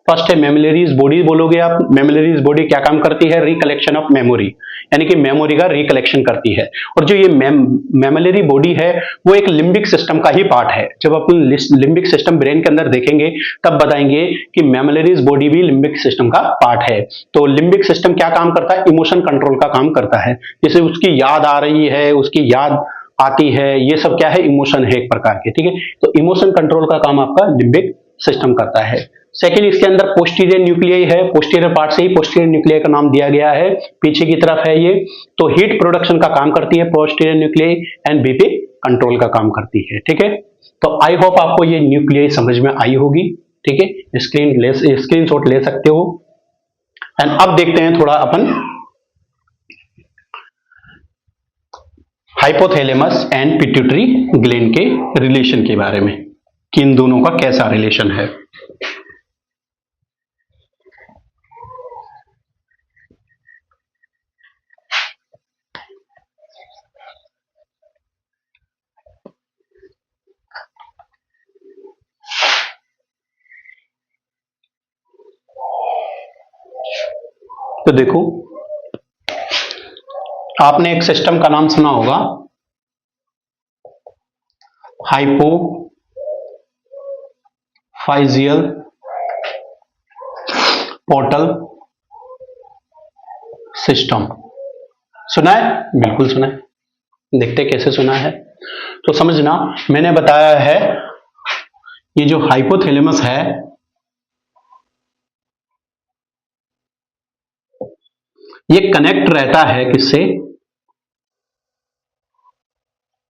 Speaker 1: फर्स्ट है मेमोरीज बॉडी, बोलोगे आप, मेमोरीज बॉडी क्या काम करती है, रिकलेक्शन ऑफ मेमोरी, यानी कि मेमोरी का रिकलेक्शन करती है। और जो ये मेमोरी बॉडी है वो एक लिम्बिक सिस्टम का ही पार्ट है। जब अपन लिम्बिक सिस्टम ब्रेन के अंदर देखेंगे तब बताएंगे कि मेमोरीज बॉडी भी लिम्बिक सिस्टम का पार्ट है। तो लिम्बिक सिस्टम क्या काम करता है, इमोशन कंट्रोल का काम करता है। जैसे उसकी याद आ रही है, उसकी याद आती है, ये सब क्या है, इमोशन है एक प्रकार के। ठीक है, तो इमोशन कंट्रोल का काम आपका लिम्बिक सिस्टम करता है। सेकेंड, इसके अंदर पोस्टीरियर न्यूक्लियाई है, पोस्टीरियर पार्ट से ही पोस्टीरियर न्यूक्लियाई का नाम दिया गया है, पीछे की तरफ है ये। तो हीट प्रोडक्शन का काम करती है posterior nuclei, and BP control का काम करती है। ठीक है, तो आई होप आपको ये न्यूक्लियाई समझ में आई होगी। ठीक है, स्क्रीनशॉट ले सकते हो। एंड अब देखते हैं थोड़ा अपन हाइपोथैलेमस एंड पिट्यूटरी ग्लैंड के रिलेशन के बारे में, कि इन दोनों का कैसा रिलेशन है। तो देखो, आपने एक सिस्टम का नाम सुना होगा, हाइपोफाइजियल पोर्टल सिस्टम। सुना है? बिल्कुल सुना है। देखते कैसे सुना है। तो समझना, मैंने बताया है ये जो हाइपोथैलेमस है ये कनेक्ट रहता है किससे,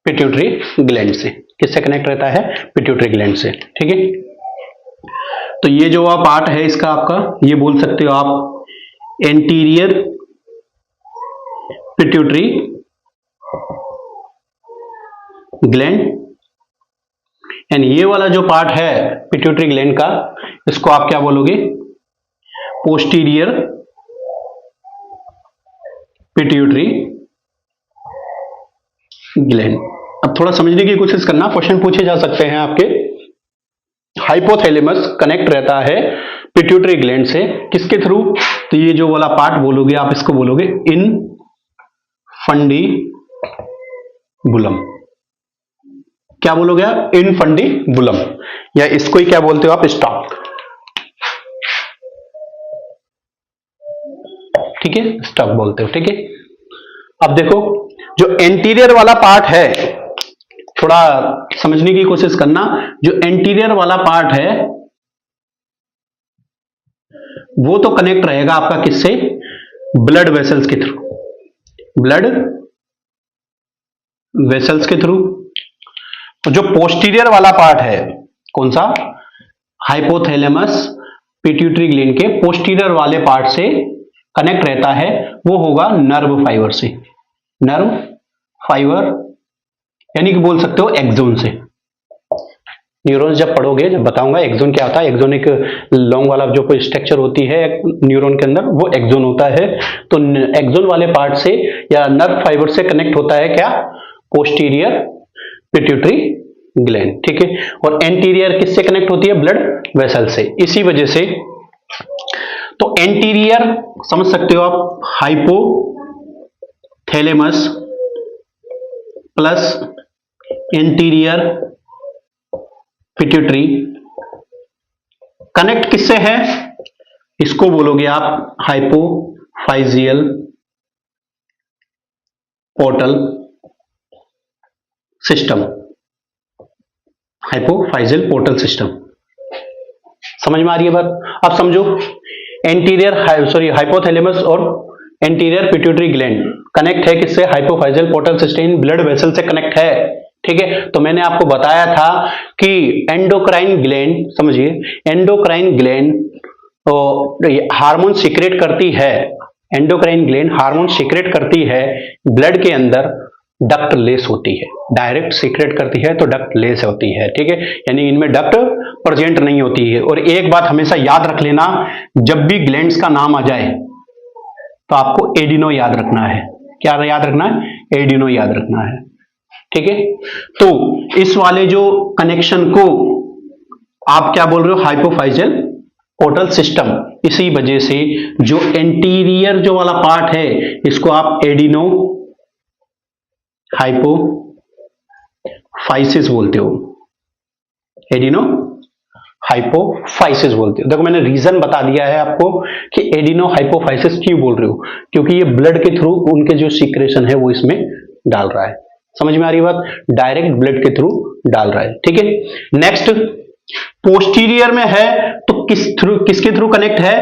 Speaker 1: पिट्यूटरी ग्लैंड से। किससे कनेक्ट रहता है, पिट्यूटरी ग्लैंड से। ठीक है, तो ये जो पार्ट है इसका आपका, ये बोल सकते हो आप एंटीरियर पिट्यूटरी ग्लैंड, एंड ये वाला जो पार्ट है पिट्यूटरी ग्लैंड का, इसको आप क्या बोलोगे, पोस्टीरियर पिट्यूटरी ग्लैंड। अब थोड़ा समझने की कोशिश करना, क्वेश्चन पूछे जा सकते हैं आपके। हाइपोथैलेमस कनेक्ट रहता है पिट्यूटरी ग्लैंड से, किसके थ्रू, तो ये जो वाला पार्ट बोलोगे आप, इसको बोलोगे इनफंडीबुलम। क्या बोलोगे आप, इनफंडीबुलम, या इसको ही क्या बोलते हो आप, स्टॉक। ठीक है, स्टॉक बोलते हो। ठीक है, अब देखो जो एंटीरियर वाला पार्ट है, थोड़ा समझने की कोशिश करना। जो एंटीरियर वाला पार्ट है वो तो कनेक्ट रहेगा आपका किससे, ब्लड वेसल्स के थ्रू, ब्लड वेसल्स के थ्रू। जो पोस्टीरियर वाला पार्ट है, कौन सा, हाइपोथैलेमस पिट्यूटरी ग्लैंड के पोस्टीरियर वाले पार्ट से कनेक्ट रहता है, वो होगा नर्व फाइबर से, नर्व फाइबर, यानी कि बोल सकते हो एक्सोन से। न्यूरॉन्स जब पढ़ोगे, जब बताऊंगा एक्सोन क्या होता है, एक्सोन एक लॉन्ग वाला जो कोई स्ट्रक्चर होती है न्यूरॉन के अंदर, वो एक्सोन होता है। तो एक्सोन वाले पार्ट से या नर्व फाइबर से कनेक्ट होता है क्या, पोस्टीरियर पिट्यूटरी ग्लैंड, ठीक है। और एंटीरियर किससे कनेक्ट होती है? ब्लड वेसल से। इसी वजह से तो एंटीरियर समझ सकते हो आप, hypothalamus plus anterior pituitary connect किससे है? इसको बोलोगे आप hypophyseal portal system. Hypophyseal portal system, समझ में आ रही है बात? अब समझो, हाइपोथैलेमस और एंटीरियर पिट्यूटरी ग्लैंड कनेक्ट है किससे? Hypophyseal portal system, blood vessel से कनेक्ट है, ठीक है। तो मैंने आपको बताया था कि एंडोक्राइन ग्लैंड, समझिए, एंडोक्राइन ग्लैंड हार्मोन सीक्रेट करती है, एंडोक्राइन ग्लैंड हार्मोन सीक्रेट करती है, ब्लड के अंदर डक्ट लेस होती है, डायरेक्ट सीक्रेट करती है तो डक्ट लेस होती है, ठीक है, यानी इनमें डक्ट प्रेजेंट नहीं होती है। और एक बात हमेशा याद रख लेना, जब भी ग्लैंड्स का नाम आ जाए तो आपको एडिनो याद रखना है। क्या याद रखना है? एडिनो याद रखना है, ठीक है। तो इस वाले जो कनेक्शन को आप क्या बोल रहे हो? Hypophyseal portal system. इसी वजह से जो एंटीरियर जो वाला पार्ट है इसको आप एडिनो हाइपोफाइसिस बोलते हो, एडिनो हाइपोफाइसिस बोलते हो। देखो मैंने रीजन बता दिया है आपको कि एडिनो हाइपोफाइसिस क्यों बोल रहे हो, क्योंकि ये ब्लड के थ्रू उनके जो सीक्रेशन है वो इसमें डाल रहा है। समझ में आ रही बात? डायरेक्ट ब्लड के थ्रू डाल रहा है, ठीक है। नेक्स्ट, पोस्टीरियर में है तो किसके थ्रू कनेक्ट है?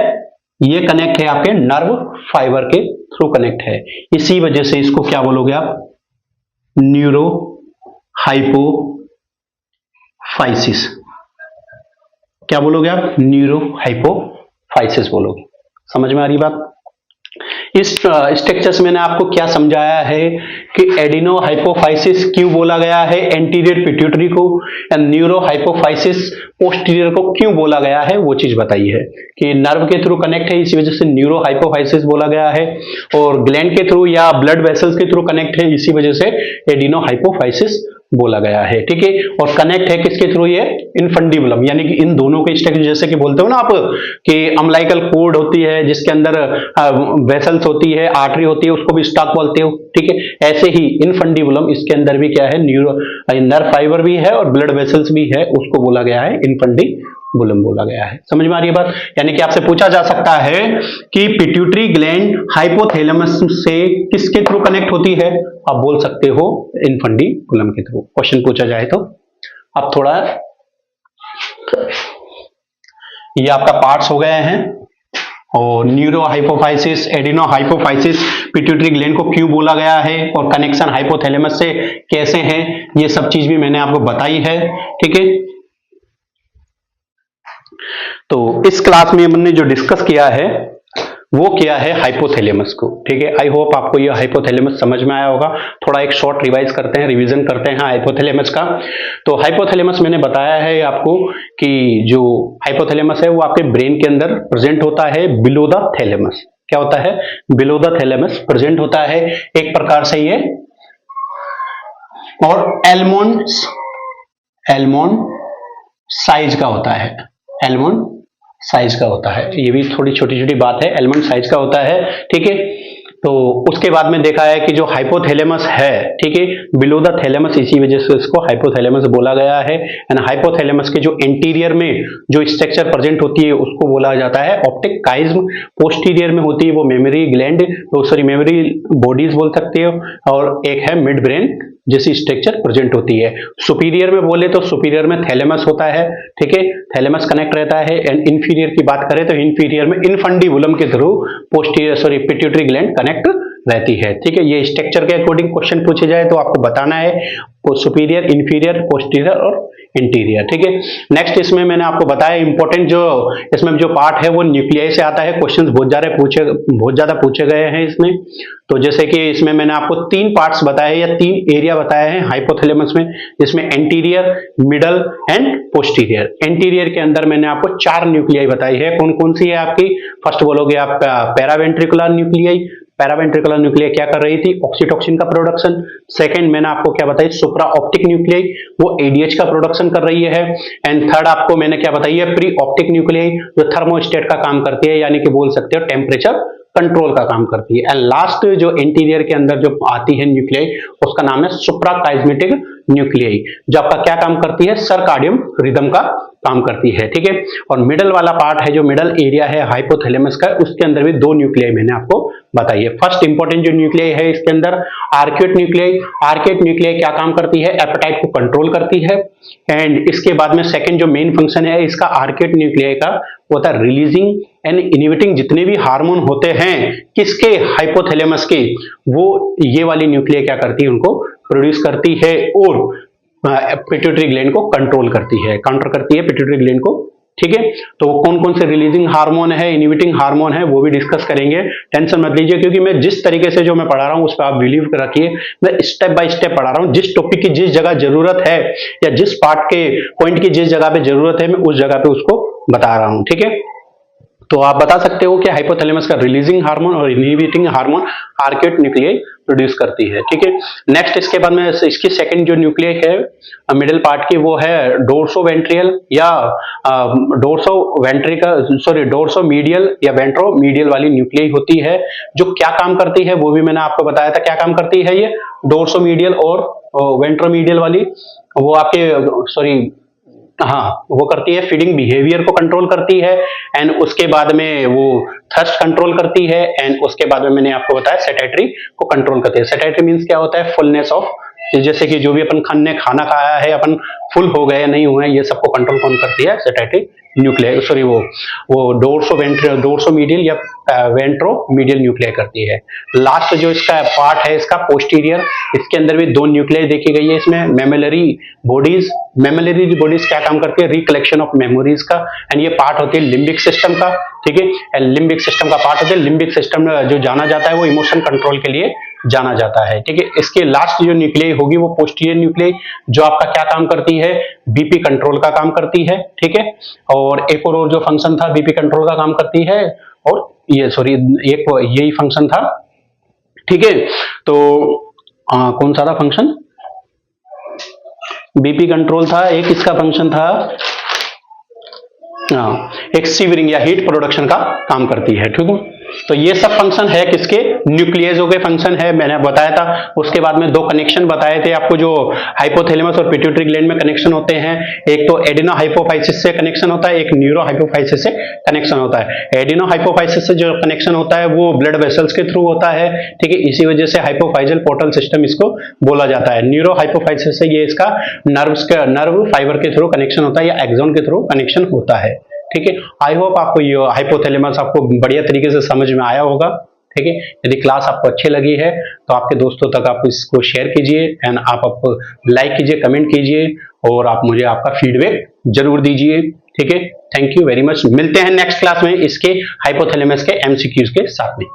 Speaker 1: ये कनेक्ट है आपके नर्व फाइबर के थ्रू कनेक्ट है। इसी वजह से इसको क्या बोलोगे आप? Neuro hypophysis. क्या बोलोगे आप? न्यूरो हाइपोफाइसिस बोलोगे। समझ में आ रही बात? इस स्ट्रक्चर से मैंने आपको क्या समझाया है कि एडिनो हाइपोफाइसिस क्यों बोला गया है एंटीरियर पिट्यूटरी को, एंड न्यूरो हाइपोफाइसिस पोस्टीरियर को क्यों बोला गया है, वो चीज बताई है कि नर्व के थ्रू कनेक्ट है, इसी वजह से न्यूरो हाइपोफाइसिस बोला गया है, और ग्लैंड के थ्रू या ब्लड वेसल्स के थ्रू कनेक्ट है, इसी वजह से एडिनो हाइपोफाइसिस बोला गया है, ठीक है। और कनेक्ट है किसके थ्रू? ये इनफंडिबुलम, यानी कि इन दोनों के स्ट्रक्चर, जैसे कि बोलते हो ना आप कि अम्लाइकल कोड होती है जिसके अंदर वेसल्स होती है, आर्टरी होती है, उसको भी स्टॉक बोलते हो, ठीक है। ऐसे ही इनफंडिबुलम, इसके अंदर भी क्या है? नर्व फाइबर भी है और ब्लड वेसल्स भी है, उसको बोला गया है इनफंडिबुलम बोला गया है। समझ में आ रही है बात? यानी कि आपसे पूछा जा सकता है कि पिट्यूटरी ग्लैंड हाइपोथैलेमस से किसके थ्रू कनेक्ट होती है? आप बोल सकते हो इनफंडिबुलम के थ्रू, क्वेश्चन पूछा जाए तो। अब थोड़ा ये आपका पार्ट्स हो गए हैं, और neuro hypophysis, adeno hypophysis, pituitary gland को क्यों बोला गया है, और कनेक्शन हाइपोथैलेमस से कैसे है, ये सब चीज भी मैंने आपको बताई है, ठीक है। तो इस क्लास में हमने जो डिस्कस किया है वो किया है हाइपोथैलेमस को, ठीक है। आई होप आपको ये हाइपोथैलेमस समझ में आया होगा। थोड़ा एक शॉर्ट रिवाइज करते हैं, रिवीजन करते हैं हाइपोथैलेमस का। तो हाइपोथैलेमस मैंने बताया है आपको कि जो हाइपोथैलेमस है वो आपके ब्रेन के अंदर प्रेजेंट होता है बिलो द थैलेमस। क्या होता है? बिलो द थैलेमस प्रेजेंट होता है एक प्रकार से ये, और एलमोंड साइज का होता है, एलमोंड साइज का होता है। ये भी थोड़ी छोटी छोटी बात है, एलमंड साइज का होता है, ठीक है। तो उसके बाद में देखा है कि जो हाइपोथैलेमस है, ठीक है, बिलो द थैलेमस, इसी वजह से इसको हाइपोथैलेमस बोला गया है। एंड हाइपोथैलेमस के जो इंटीरियर में जो स्ट्रक्चर प्रेजेंट होती है उसको बोला जाता है ऑप्टिक काइज्म। पोस्टीरियर में होती है वो मेमोरी ग्लैंड, मेमोरी बॉडीज बोल सकते हो, और एक है मिड ब्रेन जैसी स्ट्रक्चर प्रेजेंट होती है। सुपीरियर में बोले तो सुपीरियर में थैलेमस होता है, ठीक है, थैलेमस कनेक्ट रहता है। एंड इंफीरियर की बात करें तो इंफीरियर में इनफंडिबुलम के थ्रू पिट्यूटरी ग्लैंड कनेक्ट रहती है, ठीक है। ये स्ट्रक्चर के अकॉर्डिंग क्वेश्चन पूछे जाए तो आपको बताना है सुपीरियर, इंफीरियर, पोस्टीरियर और इंटीरियर, ठीक है। नेक्स्ट इसमें मैंने आपको बताया इंपॉर्टेंट जो इसमें जो पार्ट है वो न्यूक्लियाई से आता है। क्वेश्चंस बहुत ज्यादा पूछे गए हैं इसमें। तो जैसे कि इसमें मैंने आपको 3 पार्ट्स बताए या 3 एरिया बताए हैं हाइपोथैलेमस में, जिसमें anterior, middle and posterior. Anterior के अंदर मैंने आपको 4 न्यूक्लियाई बताई है। कौन कौन सी है आपकी? फर्स्ट बोलोगे आप पैरावेंट्रिकुलर न्यूक्लियाई, पैरावेंट्रिकुलर न्यूक्लियाई क्या कर रही थी, ऑक्सीटोसिन का प्रोडक्शन। सेकंड मैंने आपको क्या बताई, सुप्रा ऑप्टिक न्यूक्लियाई, वो एडीएच का प्रोडक्शन कर रही है। एंड थर्ड आपको मैंने क्या बताई है, प्री ऑप्टिक न्यूक्लियाई, जो थर्मोस्टेट का काम करती है, यानी कि बोल सकते हो टेम्परेचर कंट्रोल का काम करती है। एंड लास्ट जो इंटीरियर के अंदर जो आती है न्यूक्लियाई, उसका नाम है सुप्राकाइस्मेटिक न्यूक्लियाई, जो आपका क्या काम करती है, सर्काडियम रिदम का काम करती है, ठीक है। और मिडल वाला पार्ट है, जो मिडल एरिया है हाइपोथैलेमस का, उसके अंदर भी दो न्यूक्लियाई मैंने आपको बताई है। फर्स्ट इंपॉर्टेंट जो न्यूक्लियाई है इसके अंदर आर्क्यूट न्यूक्लियाई। आर्क्यूट न्यूक्लियाई क्या काम करती है, एपेटाइट को कंट्रोल करती है। एंड इसके बाद में सेकंड जो मेन फंक्शन है इसका आर्क्यूट न्यूक्लियाई का, वो होता है रिलीजिंग एंड इनहिबिटिंग जितने भी हार्मोन होते हैं किसके, हाइपोथैलेमस के, वो ये वाली न्यूक्लियाई क्या करती है, उनको प्रोड्यूस करती है और पिट्यूटरी ग्लैंड को कंट्रोल करती है, काउंटर करती है पिट्यूटरी ग्लैंड को, ठीक है। तो कौन कौन से रिलीजिंग हार्मोन है, इनहिबिटिंग हार्मोन है, वो भी डिस्कस करेंगे। टेंशन मत लीजिए, क्योंकि मैं जिस तरीके से जो मैं पढ़ा रहा हूं उस पर आप बिलीव रखिए, मैं स्टेप बाय स्टेप पढ़ा रहा हूं। जिस टॉपिक की जिस जगह जरूरत है या जिस पार्ट के पॉइंट की जिस जगह पे जरूरत है, मैं उस जगह पे उसको बता रहा हूं, ठीक है। तो आप बता सकते हो कि हाइपोथैलेमस का रिलीजिंग हार्मोन और inhibiting hormone arcuate nuclei produce करती है, ठीक है। नेक्स्ट इसके बाद में इसकी सेकंड जो न्यूक्लियाई है मिडिल पार्ट की, वो है डोर्सोवेंट्रियल या डोर्सोमीडियल या वेंट्रोमीडियल वाली न्यूक्लियाई होती है, जो क्या काम करती है वो भी मैंने आपको बताया था। क्या काम करती है ये डोर्सोमीडियल और वेंट्रोमीडियल वाली, वो आपके हाँ, वो करती है फीडिंग बिहेवियर को कंट्रोल करती है। एंड उसके बाद में वो थर्स्ट कंट्रोल करती है। एंड उसके बाद में मैंने आपको बताया सेटेटरी को कंट्रोल करती है। सेटेटरी मींस क्या होता है, फुलनेस ऑफ, जैसे कि जो भी अपन खाना खाया है, अपन फुल हो गए या नहीं हुए, ये सबको कंट्रोल कौन करती है, सेटेटरी न्यूक्लियाई, सॉरी वो डोर्सोमीडियल या वेंट्रोमीडियल न्यूक्लियाई करती है। लास्ट जो इसका पार्ट है इसका पोस्टीरियर, इसके अंदर भी दो न्यूक्लियाई देखी गई है इसमें, मेमोलरी बॉडीज। मेमोलरी बॉडीज क्या काम करती है, रिकलेक्शन ऑफ मेमोरीज का। एंड ये पार्ट होती है लिम्बिक सिस्टम का, ठीक है। लिम्बिक सिस्टम का पार्ट होता है। लिम्बिक सिस्टम जो जाना जाता है वो इमोशन कंट्रोल के लिए जाना जाता है, ठीक है। इसके लास्ट जो न्यूक्लियाई होगी वो पोस्टीरियर न्यूक्लियाई, जो आपका क्या काम करती है, बीपी कंट्रोल का काम करती है, ठीक है। और एक और जो फंक्शन था बीपी कंट्रोल का काम करती है, और ये सॉरी एक यही फंक्शन था, ठीक है। तो कौन सा था फंक्शन, बीपी कंट्रोल था, एक इसका फंक्शन था एक सीवरिंग या हीट प्रोडक्शन का काम करती है, ठीक है। तो ये सब फंक्शन है किसके, न्यूक्लियसों के फंक्शन है, मैंने बताया था। उसके बाद में दो कनेक्शन बताए थे आपको, जो हाइपोथैलेमस और पिट्यूटरी ग्लैंड में कनेक्शन होते हैं। एक तो एडिनो हाइपोफाइसिस से कनेक्शन होता है, एक न्यूरो हाइपोफाइसिस से कनेक्शन होता है। एडिनो हाइपोफाइसिस से जो कनेक्शन होता है वो ब्लड वेसल्स के थ्रू होता है, ठीक है। इसी वजह से हाइपोफाइजल पोर्टल सिस्टम इसको बोला जाता है। न्यूरो हाइपोफाइसिस से ये इसका नर्व फाइबर के थ्रू कनेक्शन होता है या एक्सोन के थ्रू कनेक्शन होता है, ठीक है। आई होप आपको ये हाइपोथैलेमस आपको बढ़िया तरीके से समझ में आया होगा, ठीक है। यदि क्लास आपको अच्छी लगी है तो आपके दोस्तों तक आप इसको शेयर कीजिए, एंड आप लाइक कीजिए, कमेंट कीजिए, और आप मुझे आपका फीडबैक जरूर दीजिए, ठीक है। Thank you very much. मिलते हैं नेक्स्ट क्लास में इसके हाइपोथैलेमस के एमसीक्यूज के साथ में।